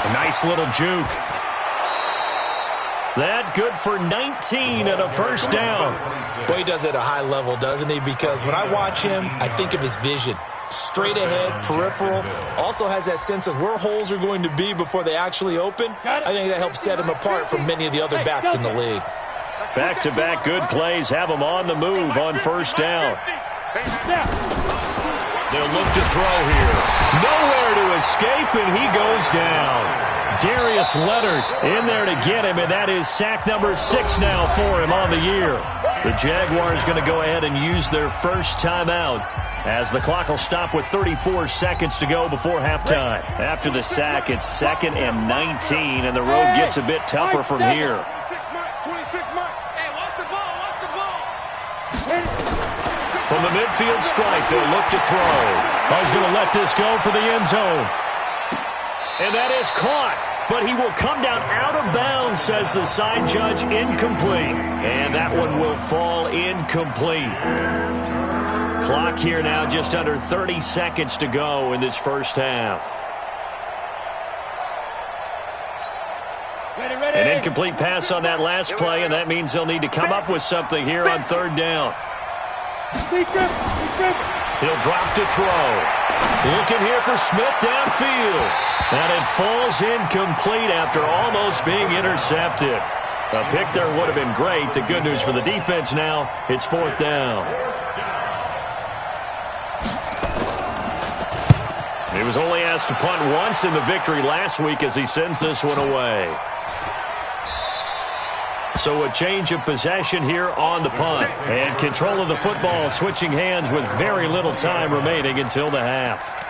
A nice little juke. That good for 19 and a first down. Boy, he does it at a high level, doesn't he? Because when I watch him, I think of his vision. Straight ahead, peripheral. Also has that sense of where holes are going to be before they actually open. I think that helps set him apart from many of the other backs in the league. Back-to-back good plays have him on the move on first down. They'll look to throw here. Nowhere to escape, and he goes down. Darius Leonard in there to get him, and that is sack number 6 now for him on the year. The Jaguars going to go ahead and use their first timeout as the clock will stop with 34 seconds to go before halftime. After the sack, it's 2nd and 19, and the road gets a bit tougher from here. 26 Mike. Hey, watch the ball. Watch the ball. From the midfield stripe, they'll look to throw. He's going to let this go for the end zone. And that is caught, but he will come down out of bounds, says the side judge, incomplete. And that one will fall incomplete. Clock here now just under 30 seconds to go in this first half. Ready. An incomplete pass on that last play, and that means they'll need to come up with something here on 3rd down. He'll drop to throw. Looking here for Smith downfield. And it falls incomplete after almost being intercepted. A pick there would have been great. The good news for the defense now, it's 4th down. He was only asked to punt once in the victory last week as he sends this one away. So a change of possession here on the punt. And control of the football switching hands with very little time remaining until the half.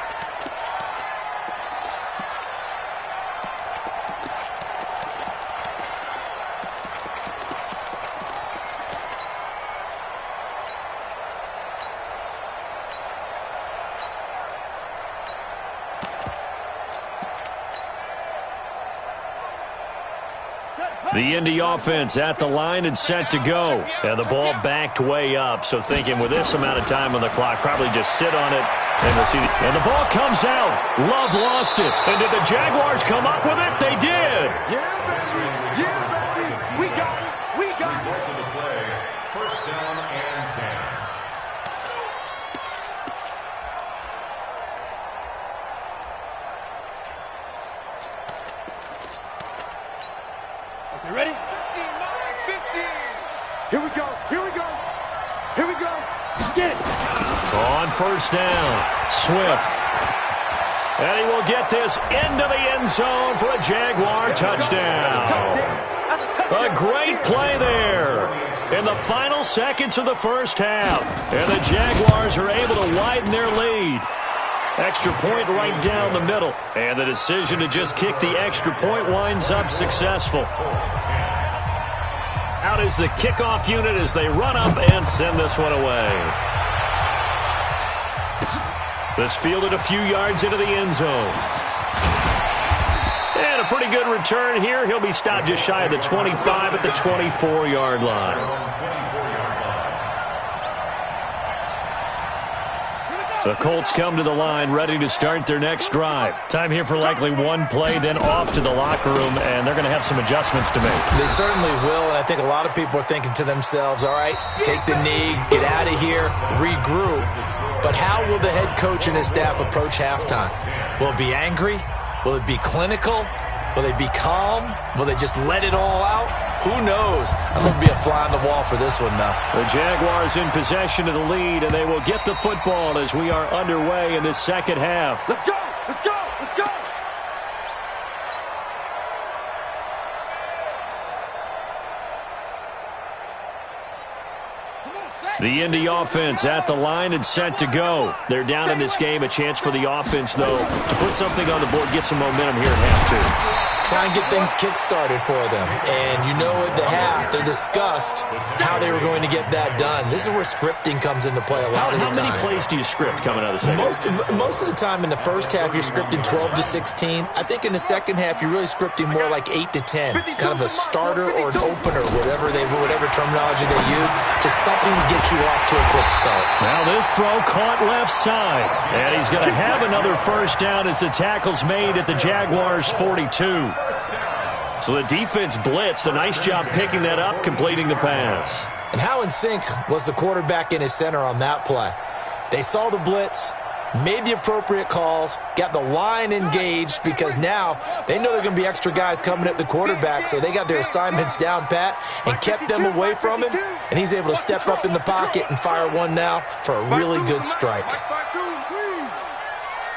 The Indy offense at the line and set to go. And the ball backed way up. So thinking with this amount of time on the clock, probably just sit on it. And we'll see. And the ball comes out. Love lost it. And did the Jaguars come up with it? They did. Yeah, baby. Yeah, baby. We got it. We got it. To the play. First down and 10. You ready? 50. Here we go. Here we go. Here we go. Get it. On first down, Swift. And he will get this into the end zone for a Jaguar touchdown. A great play there in the final seconds of the first half. And the Jaguars are able to widen their lead. Extra point right down the middle. And the decision to just kick the extra point winds up successful. Out is the kickoff unit as they run up and send this one away. This fielded a few yards into the end zone. And a pretty good return here. He'll be stopped just shy of the 25 at the 24-yard line. The Colts come to the line ready to start their next drive. Time here for likely one play, then off to the locker room, and they're going to have some adjustments to make. They certainly will, and I think a lot of people are thinking to themselves, all right, take the knee, get out of here, regroup. But how will the head coach and his staff approach halftime? Will it be angry? Will it be clinical? Will they be calm? Will they just let it all out? Who knows? I'm going to be a fly on the wall for this one, though. The Jaguars in possession of the lead, and they will get the football as we are underway in this second half. Let's go. Let's go. Let's go. Come on, The Indy offense at the line and set to go. They're down in this game. A chance for the offense, though, to put something on the board, get some momentum here at half two. Try and get things kick-started for them. And you know at the half, they discussed how they were going to get that done. This is where scripting comes into play a lot of the time. How many plays do you script coming out of the second? Most of the time in the first half, you're scripting 12 to 16. I think in the second half, you're really scripting more like 8 to 10. Kind of a starter or an opener, whatever terminology they use, just something to get you off to a quick start. Now this throw caught left side. And he's going to have another first down as the tackle's made at the Jaguars' 42. So the defense blitzed. A nice job picking that up, completing the pass. And how in sync was the quarterback and his center on that play? They saw the blitz, made the appropriate calls, got the line engaged because now they know there are going to be extra guys coming at the quarterback, so they got their assignments down pat and kept them away from him, and he's able to step up in the pocket and fire one now for a really good strike.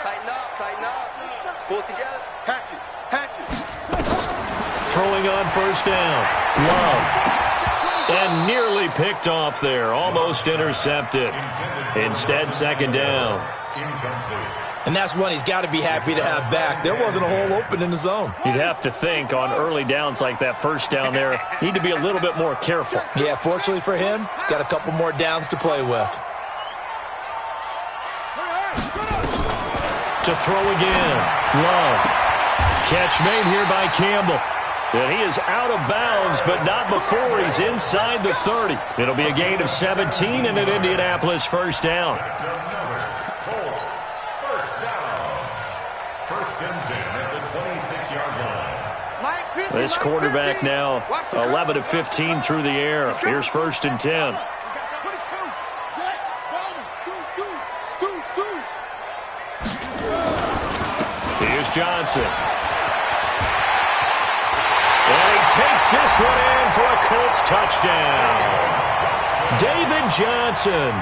Tighten up. Pull it together. Hatch it. Throwing on first down. Love. And nearly picked off there. Almost intercepted. Instead, second down. And that's one he's got to be happy to have back. There wasn't a hole open in the zone. You'd have to think on early downs like that first down there, need to be a little bit more careful. Yeah, fortunately for him, got a couple more downs to play with. To throw again. Love. Catch made here by Campbell. And he is out of bounds, but not before he's inside the 30. It'll be a gain of 17 and an Indianapolis first down. First and 10 at the 26-yard line. This quarterback now 11 of 15 through the air. Here's first and 10. Here's Johnson. And he takes this one in for a Colts touchdown. David Johnson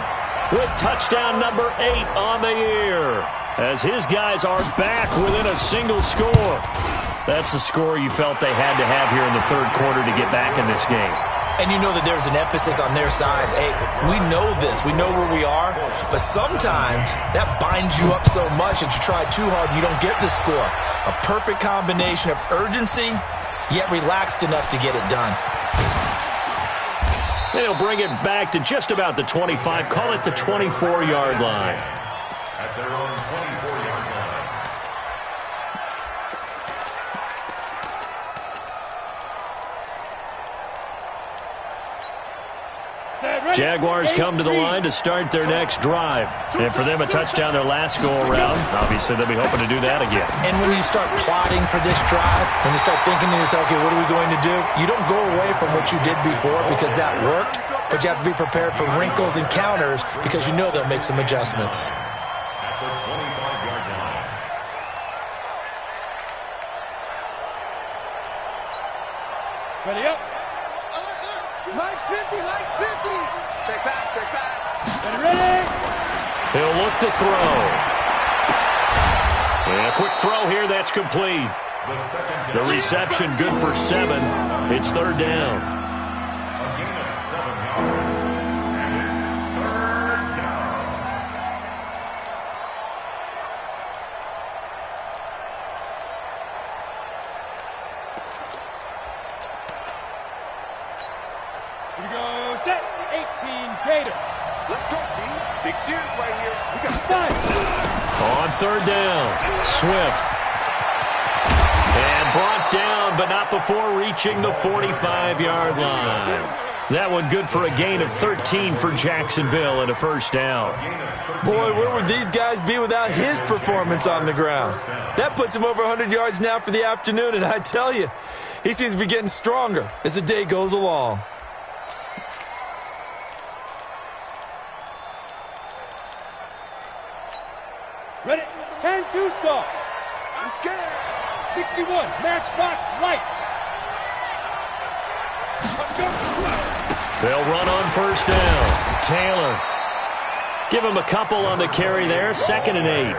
with touchdown number 8 on the year, as his guys are back within a single score. That's the score you felt they had to have here in the third quarter to get back in this game. And you know that there's an emphasis on their side. Hey, we know this. We know where we are. But sometimes that binds you up so much that you try too hard and you don't get the score. A perfect combination of urgency, yet relaxed enough to get it done. And he'll bring it back to just about the 25. Call it the 24-yard line. At their own 24-yard line. Jaguars come to the line to start their next drive. And for them, a touchdown their last go-around. Obviously, they'll be hoping to do that again. And when you start plotting for this drive, when you start thinking to yourself, okay, what are we going to do? You don't go away from what you did before because that worked, but you have to be prepared for wrinkles and counters because you know they'll make some adjustments. At the 25-yard line. Ready up. Mike's 50. Check back. Ready. He'll look to throw. And a quick throw here, that's complete. The reception good for 7. It's third down. A gain of 7 yards. And it's third down. Here we go. Set. 18. Gator. Let's go, B. Big series right here. We got 5. On third down, Swift. And brought down, but not before reaching the 45-yard line. That one good for a gain of 13 for Jacksonville and a first down. Boy, where would these guys be without his performance on the ground? That puts him over 100 yards now for the afternoon, and I tell you, he seems to be getting stronger as the day goes along. Ready. 10-2 saw. I'm scared. 61. Matchbox light. They'll run on first down. Taylor. Give him a couple on the carry there. 2nd and 8.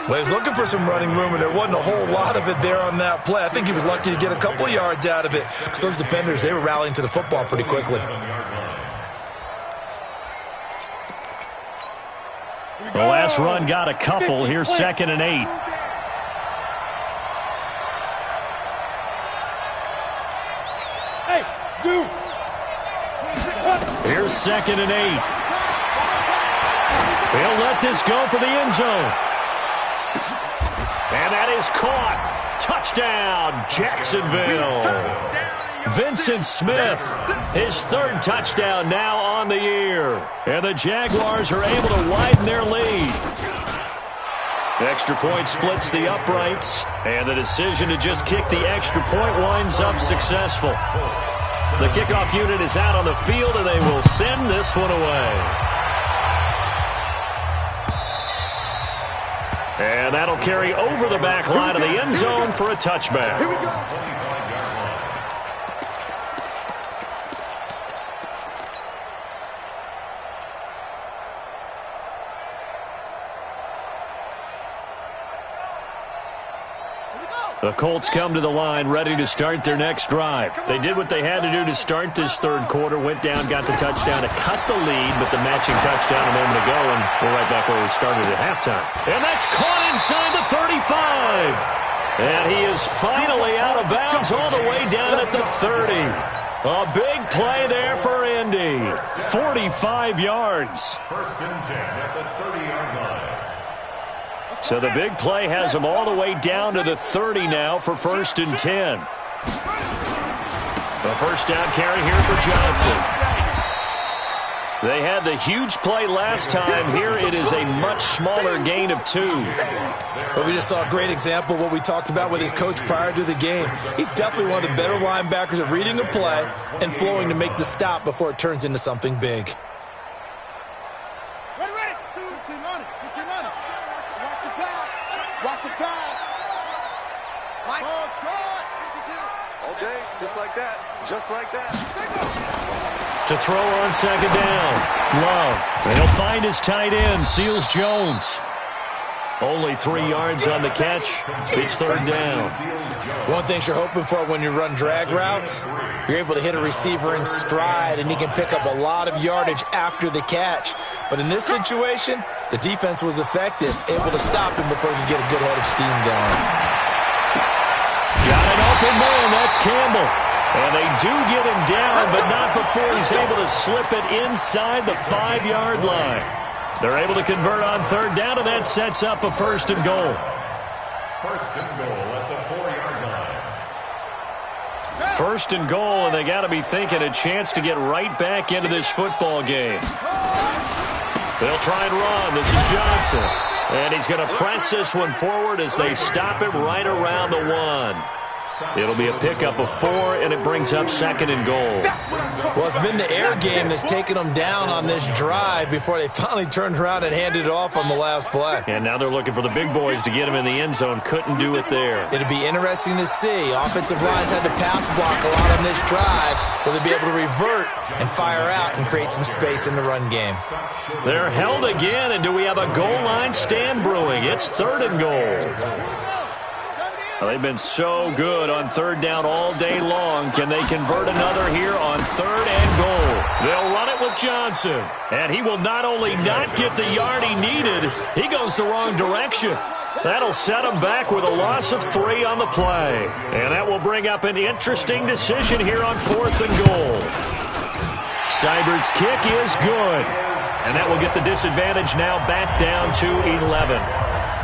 Well, he was looking for some running room, and there wasn't a whole lot of it there on that play. I think he was lucky to get a couple of yards out of it. Because those defenders, they were rallying to the football pretty quickly. The last run got a couple. Here's 2nd and 8. Here's 2nd and 8. He'll let this go for the end zone. And that is caught. Touchdown, Jacksonville. Vincent Smith, his 3rd touchdown now on the year. And the Jaguars are able to widen their lead. Extra point splits the uprights. And the decision to just kick the extra point winds up successful. The kickoff unit is out on the field, and they will send this one away. And that'll carry over the back line of the end zone for a touchback. Here we go. The Colts come to the line ready to start their next drive. They did what they had to do to start this 3rd quarter, went down, got the touchdown to cut the lead, but the matching touchdown a moment ago, and we're right back where we started at halftime. And that's caught inside the 35. And he is finally out of bounds all the way down at the 30. A big play there for Indy. 45 yards. 1st and 10 at the 30-yard line. So the big play has them all the way down to the 30 now for 1st and 10. A 1st down carry here for Johnson. They had the huge play last time. Here it is a much smaller gain of 2. But we just saw a great example of what we talked about with his coach prior to the game. He's definitely one of the better linebackers at reading a play and flowing to make the stop before it turns into something big. Watch the pass. Mike. All day, just like that. Just like that. To throw on 2nd down. Love. And he'll find his tight end, Seals Jones. Only 3 yards on the catch. It's 3rd down. One thing you're hoping for when you run drag routes, you're able to hit a receiver in stride, and he can pick up a lot of yardage after the catch. But in this situation, the defense was effective, able to stop him before he could get a good head of steam going. Got an open man. That's Campbell. And they do get him down, but not before he's able to slip it inside the 5-yard line. They're able to convert on 3rd down, and that sets up a 1st and goal. 1st and goal at the 4-yard line. 1st and goal, and they got to be thinking a chance to get right back into this football game. They'll try and run. This is Johnson. And he's going to press this one forward as they stop him right around the 1. It'll be a pickup of 4, and it brings up 2nd and goal. Well, it's been the air game that's taken them down on this drive before they finally turned around and handed it off on the last play. And now they're looking for the big boys to get him in the end zone. Couldn't do it there. It'll be interesting to see. Offensive lines had to pass block a lot on this drive. Will they be able to revert and fire out and create some space in the run game? They're held again, and do we have a goal line stand brewing? It's 3rd and goal. Well, they've been so good on 3rd down all day long. Can they convert another here on 3rd and goal? They'll run it with Johnson. And he will not only not get the yard he needed, he goes the wrong direction. That'll set him back with a loss of 3 on the play. And that will bring up an interesting decision here on 4th and goal. Seibert's kick is good. And that will get the disadvantage now back down to 11.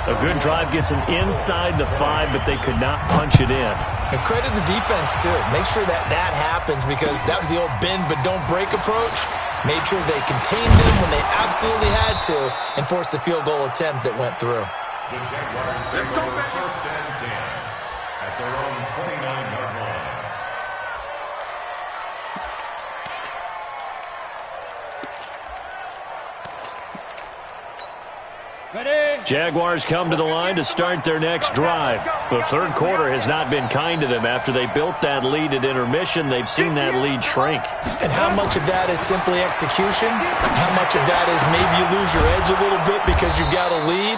A good drive gets them inside the 5, but they could not punch it in. And credit the defense, too. Make sure that happens, because that was the old bend but don't break approach. Made sure they contained them when they absolutely had to and forced the field goal attempt that went through. The Jaguars take over 1st and 10 at their own 29-yard line. Jaguars come to the line to start their next drive. The 3rd quarter has not been kind to them. After they built that lead at intermission, they've seen that lead shrink. And how much of that is simply execution? How much of that is maybe you lose your edge a little bit because you've got a lead?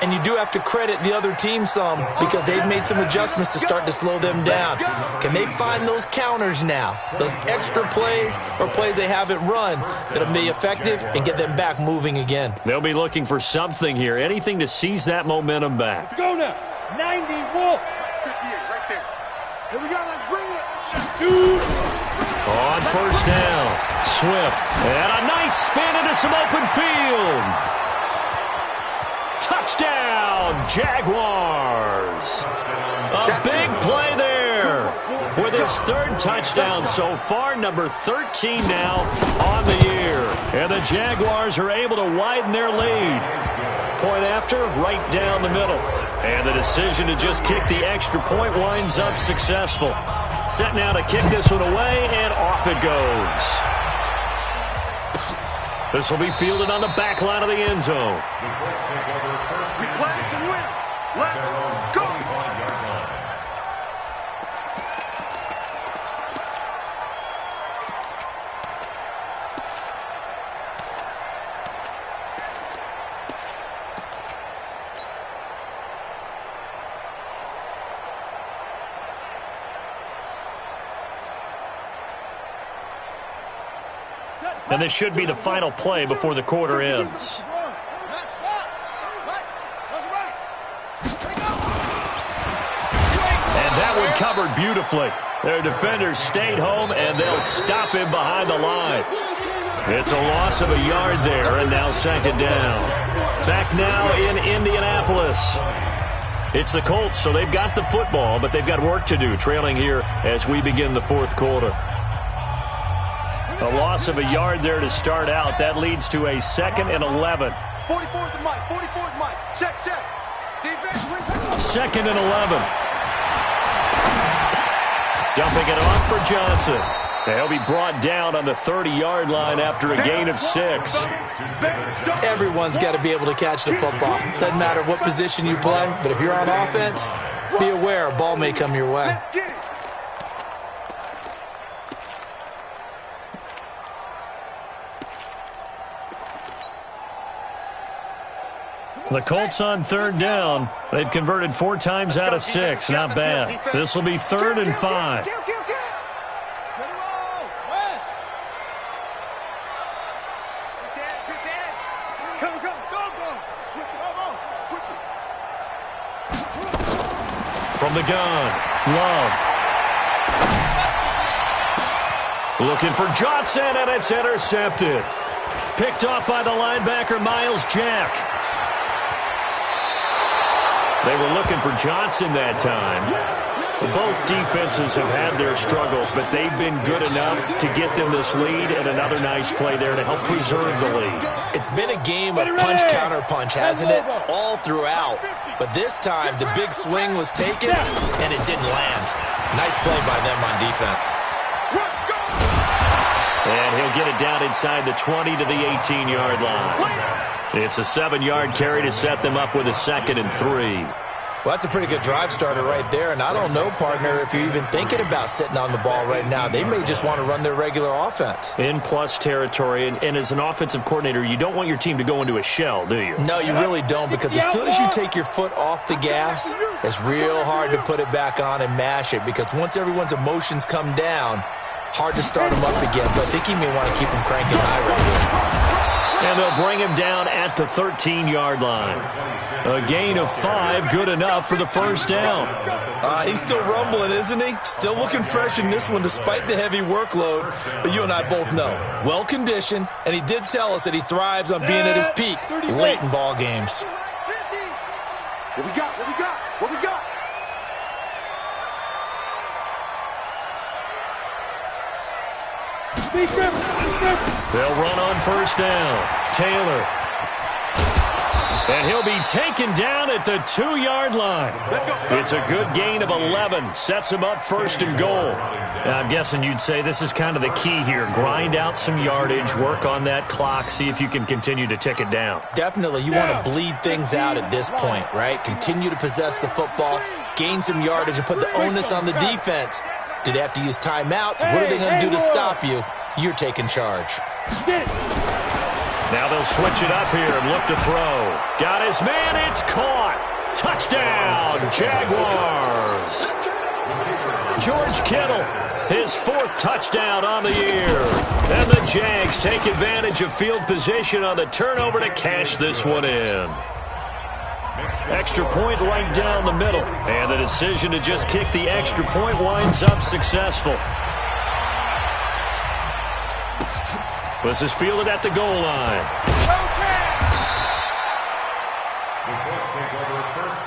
And you do have to credit the other team some because they've made some adjustments to start to slow them down. Can they find those counters now, those extra plays or plays they haven't run that'll be effective and get them back moving again? They'll be looking for something here, anything to seize that momentum back. Let's go now. 90, Wolf. 58, right there. Here we go. Let's bring it. Shoot. On first down, Swift. And a nice spin into some open field. Touchdown, Jaguars. A big play there with his third touchdown so far, number 13 now on the year. And the Jaguars are able to widen their lead. Point after, right down the middle. And the decision to just kick the extra point winds up successful. Set now to kick this one away, and off it goes. This will be fielded on the back line of the end zone. We play to win. Let's go. And this should be the final play before the quarter ends. And that one covered beautifully. Their defenders stayed home, and they'll stop him behind the line. It's a loss of a yard there, and now second down. Back now in Indianapolis. It's the Colts, so they've got the football, but they've got work to do, trailing here as we begin the fourth quarter. A loss of a yard there to start out. That leads to a 2nd and 11. 44 is the mic. 44 is the mic. Check, check. Defense wins. 2nd and 11. Dumping it off for Johnson. He'll be brought down on the 30-yard line after a gain of 6. Everyone's got to be able to catch the football. Doesn't matter what position you play, but if you're on offense, be aware a ball may come your way. Let's get it. The Colts on third down. They've converted 4 times out of 6. Not bad. This will be 3rd and 5. From the gun, Love. Looking for Johnson, and it's intercepted. Picked off by the linebacker, Miles Jack. They were looking for Johnson that time. Both defenses have had their struggles, but they've been good enough to get them this lead, and another nice play there to help preserve the lead. It's been a game of punch-counter-punch, hasn't it? All throughout. But this time, the big swing was taken, and it didn't land. Nice play by them on defense. And he'll get it down inside the 20 to the 18-yard line. It's a 7-yard carry to set them up with a 2nd and 3. Well, that's a pretty good drive starter right there. And I don't know, partner, if you're even thinking about sitting on the ball right now. They may just want to run their regular offense. In plus territory. And as an offensive coordinator, you don't want your team to go into a shell, do you? No, you really don't, because as soon as you take your foot off the gas, it's real hard to put it back on and mash it, because once everyone's emotions come down, hard to start them up again. So I think he may want to keep them cranking high right here. And they'll bring him down at the 13-yard line. A gain of 5, good enough for the first down. He's still rumbling, isn't he? Still looking fresh in this one despite the heavy workload. But you and I both know, well-conditioned, and he did tell us that he thrives on being at his peak late in ball games. What we got? What we got? What we got? They'll run on first down. Taylor. And he'll be taken down at the 2-yard line. It's a good gain of 11. Sets him up 1st and goal. Now, I'm guessing you'd say this is kind of the key here. Grind out some yardage, work on that clock, see if you can continue to tick it down. Definitely. You want to bleed things out at this point, right? Continue to possess the football, gain some yardage, and put the onus on the defense. Do they have to use timeouts? What are they going to do to stop you? You're taking charge. Now they'll switch it up here and look to throw. Got his man. It's caught. Touchdown, Jaguars. George Kittle, his 4th touchdown on the year. And the Jags take advantage of field position on the turnover to cash this one in. Extra point right down the middle. And the decision to just kick the extra point winds up successful. This is fielded at the goal line.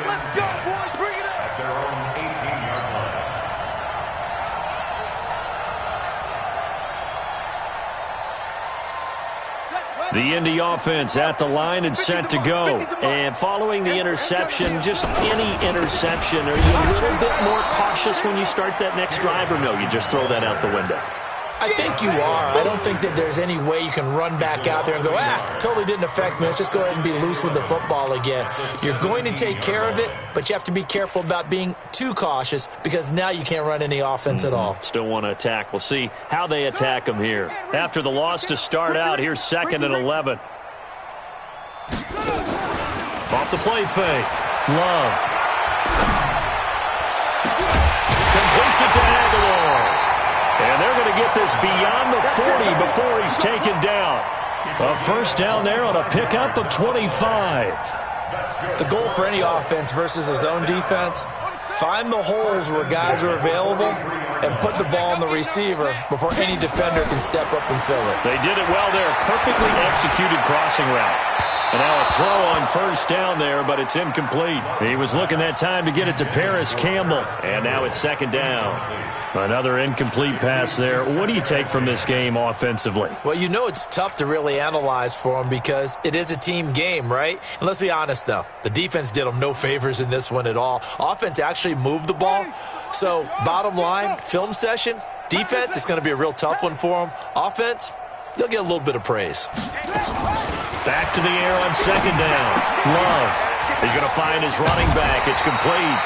Let's go, boys. Bring it up. At their own 18-yard line. The Indy offense at the line and set to go. And following the interception, just any interception, are you a little bit more cautious when you start that next drive, or no, you just throw that out the window? I think you are. I don't think that there's any way you can run back out there and go, totally didn't affect me. Let's just go ahead and be loose with the football again. You're going to take care of it, but you have to be careful about being too cautious because now you can't run any offense at all. Still want to attack. We'll see how they attack them here. After the loss to start out, here's 2nd and 11. Off the play fake. Love. Completes it to Aguilar. And they're going to get this beyond the 40 before he's taken down. A first down there on a pickup of 25. The goal for any offense versus a zone defense, find the holes where guys are available and put the ball on the receiver before any defender can step up and fill it. They did it well there. Perfectly executed crossing route. And now a throw on first down there, but it's incomplete. He was looking that time to get it to Paris Campbell. And now it's 2nd down. Another incomplete pass there. What do you take from this game offensively? Well, you know it's tough to really analyze for them because it is a team game, right? And let's be honest, though. The defense did them no favors in this one at all. Offense actually moved the ball. So, bottom line, film session, defense, it's going to be a real tough one for them. Offense, they'll get a little bit of praise. Back to the air on 2nd down. Love. He's going to find his running back. It's complete.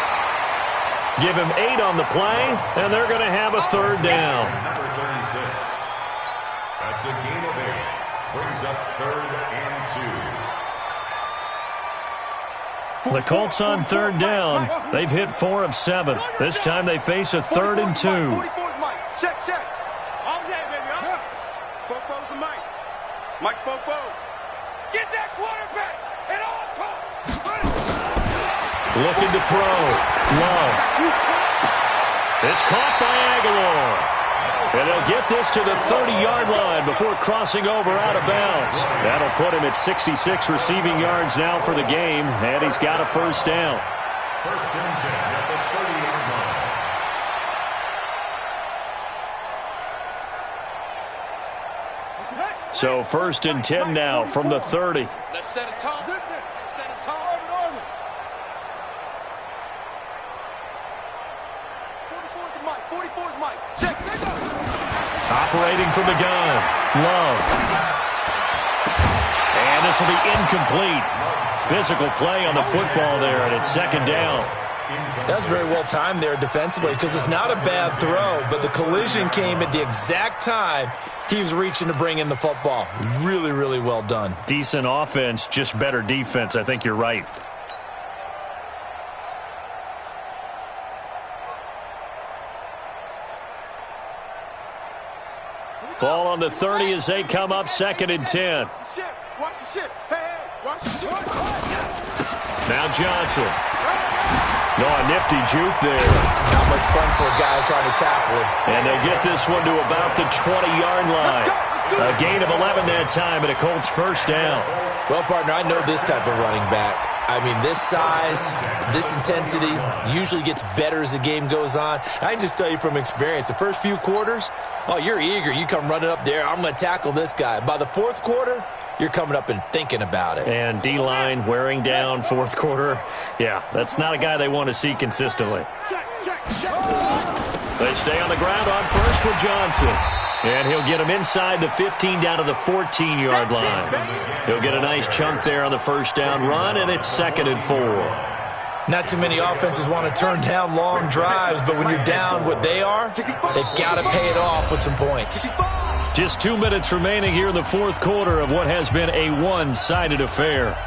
Give him 8 on the play, and they're going to have a 3rd down. Number 36. That's a gain of 8. Brings up 3rd and 2. The Colts on 3rd down. They've hit 4 of 7. This time they face a 3rd and 2. Check. All day, baby. Huh? Popo's the Mike. Mike's Popo. Get that quarterback at all costs. Looking to throw. Love. It's caught by Aguilar. And they'll get this to the 30-yard line before crossing over out of bounds. That'll put him at 66 receiving yards now for the game, and he's got a first down. 1st and 10 at the 30-yard line. So 1st and 10 now from the 30. Let's set a tone. Let's set a tone. 44's Mike. Check. Operating from the gun. Love. And this will be incomplete. Physical play on the football there, and it's 2nd down. That's very well timed there defensively because it's not a bad throw, but the collision came at the exact time he was reaching to bring in the football. Really, really well done. Decent offense, just better defense. I think you're right. Ball on the 30 as they come up 2nd and 10. Watch the ship. Hey, watch the ship. Now Johnson. No, a nifty juke there. Not much fun for a guy trying to tackle him. And they'll get this one to about the 20-yard line. A gain of 11 that time, and a Colts first down. Well, partner, I know this type of running back. I mean, this size, this intensity usually gets better as the game goes on. I can just tell you from experience, the first few quarters, oh, you're eager. You come running up there, I'm going to tackle this guy. By the 4th quarter, you're coming up and thinking about it. And D-line wearing down 4th quarter. Yeah, that's not a guy they want to see consistently. They stay on the ground on first with Johnson. And he'll get him inside the 15 down to the 14-yard line. He'll get a nice chunk there on the first down run, and it's 2nd and 4. Not too many offenses want to turn down long drives, but when you're down what they are, they've got to pay it off with some points. Just 2 minutes remaining here in the fourth quarter of what has been a one-sided affair.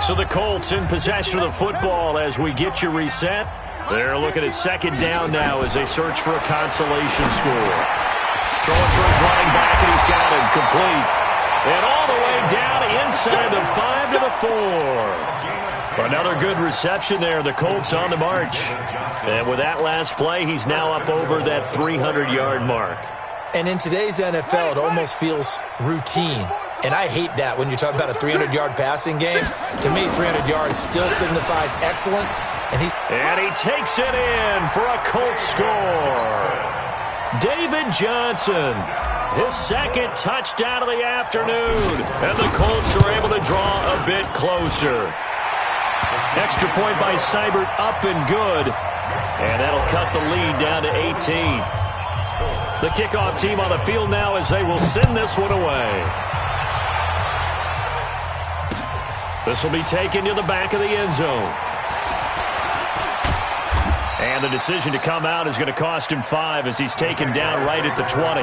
So the Colts in possession of the football as we get you reset. They're looking at second down now as they search for a consolation score. Throwing for his running back, and he's got him complete. And all the way down inside the 5 to the 4. Another good reception there. The Colts on the march. And with that last play, he's now up over that 300-yard mark. And in today's NFL, it almost feels routine. And I hate that when you're talking about a 300-yard passing game. To me, 300 yards still signifies excellence. And he takes it in for a Colts score. David Johnson, his second touchdown of the afternoon. And the Colts are able to draw a bit closer. Extra point by Seibert up and good. And that'll cut the lead down to 18. The kickoff team on the field now as they will send this one away. This will be taken to the back of the end zone. And the decision to come out is going to cost him 5 as he's taken down right at the 20.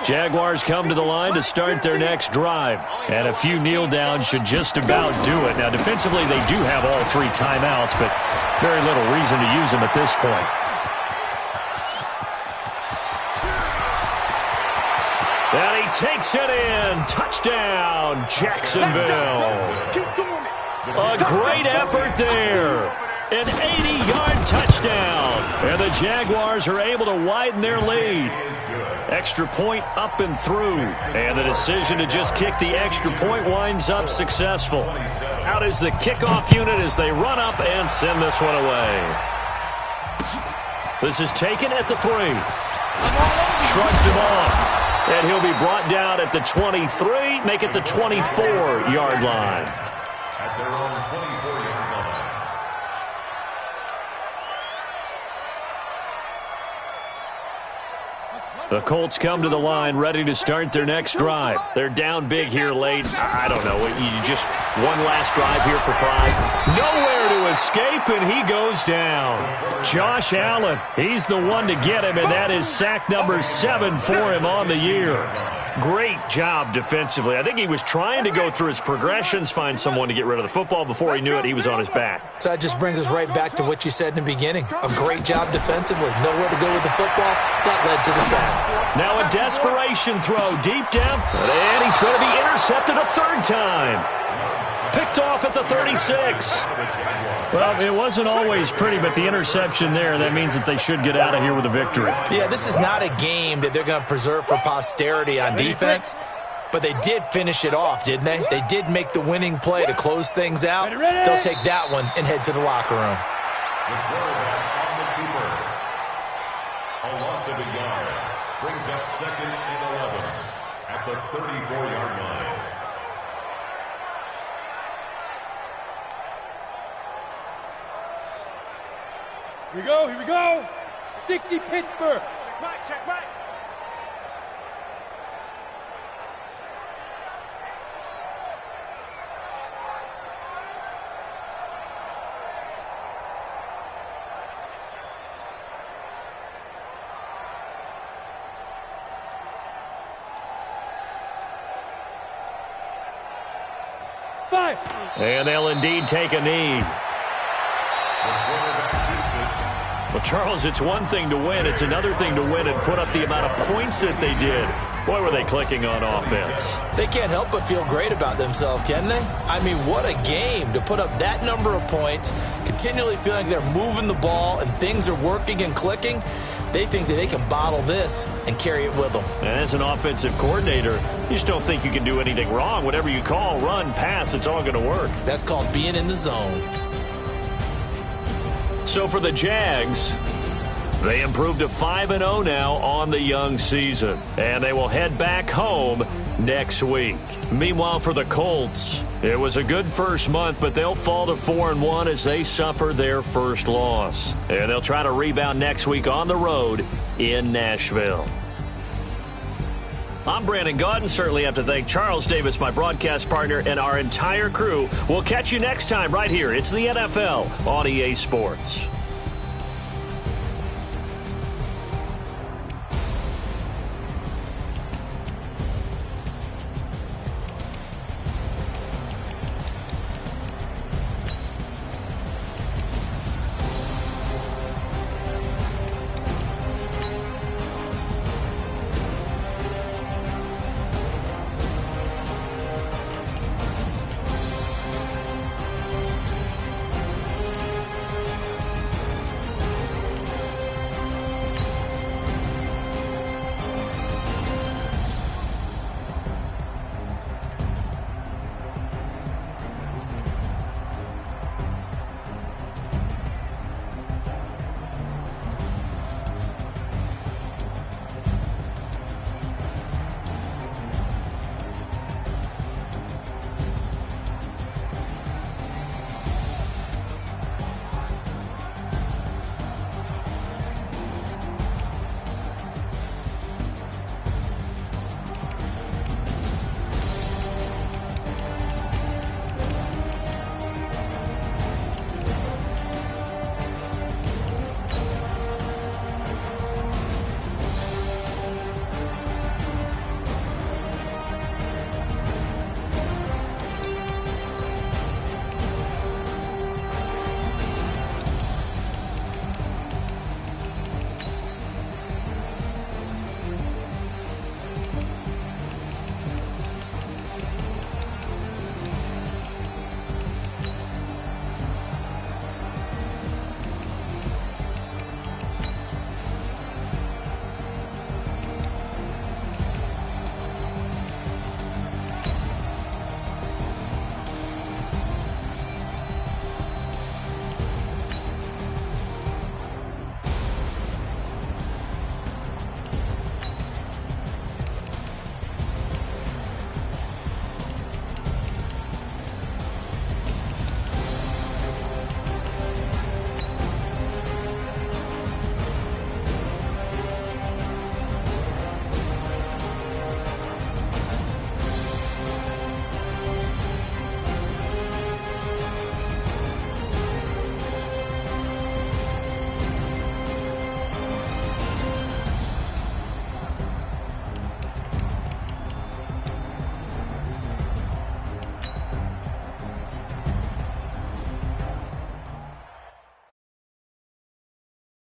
Jaguars come to the line to start their next drive. And a few kneel downs should just about do it. Now, defensively, they do have all 3 timeouts, but very little reason to use them at this point. And he takes it in. Touchdown, Jacksonville. A great effort there. An 80-yard touchdown. And the Jaguars are able to widen their lead. Extra point up and through. And the decision to just kick the extra point winds up successful. Out is the kickoff unit as they run up and send this one away. This is taken at the 3. Shrugs him off. And he'll be brought down at the 23, make it the 24-yard line. At their own 24-yard line. The Colts come to the line ready to start their next drive. They're down big here late. I don't know. You just one last drive here for pride. Nowhere to escape, and he goes down. Josh Allen, he's the one to get him, and that is sack number 7 for him on the year. Great job defensively. I think he was trying to go through his progressions, find someone to get rid of the football. Before he knew it, he was on his back. So that just brings us right back to what you said in the beginning. A great job defensively. Nowhere to go with the football. That led to the sack. Now a desperation throw deep down, and he's going to be intercepted a 3rd time. Picked off at the 36. Well, it wasn't always pretty, but the interception there, that means that they should get out of here with a victory. Yeah, this is not a game that they're going to preserve for posterity on defense, but they did finish it off, didn't they? They did make the winning play to close things out. They'll take that one and head to the locker room. The quarterback on the keeper. A loss of a yard brings up 2nd and 11 at the 34-yard line. Here we go, here we go. 60 Pittsburgh. Check back, check back. And they'll indeed take a knee. Well, Charles, it's one thing to win. It's another thing to win and put up the amount of points that they did. Boy, were they clicking on offense. They can't help but feel great about themselves, can they? I mean, what a game to put up that number of points, continually feeling they're moving the ball and things are working and clicking. They think that they can bottle this and carry it with them. And as an offensive coordinator, you just don't think you can do anything wrong. Whatever you call, run, pass, it's all going to work. That's called being in the zone. So for the Jags, they improved to 5-0 now on the young season. And they will head back home next week. Meanwhile, for the Colts, it was a good first month, but they'll fall to 4-1 as they suffer their first loss. And they'll try to rebound next week on the road in Nashville. I'm Brandon Gaudin. Certainly have to thank Charles Davis, my broadcast partner, and our entire crew. We'll catch you next time right here. It's the NFL on EA Sports.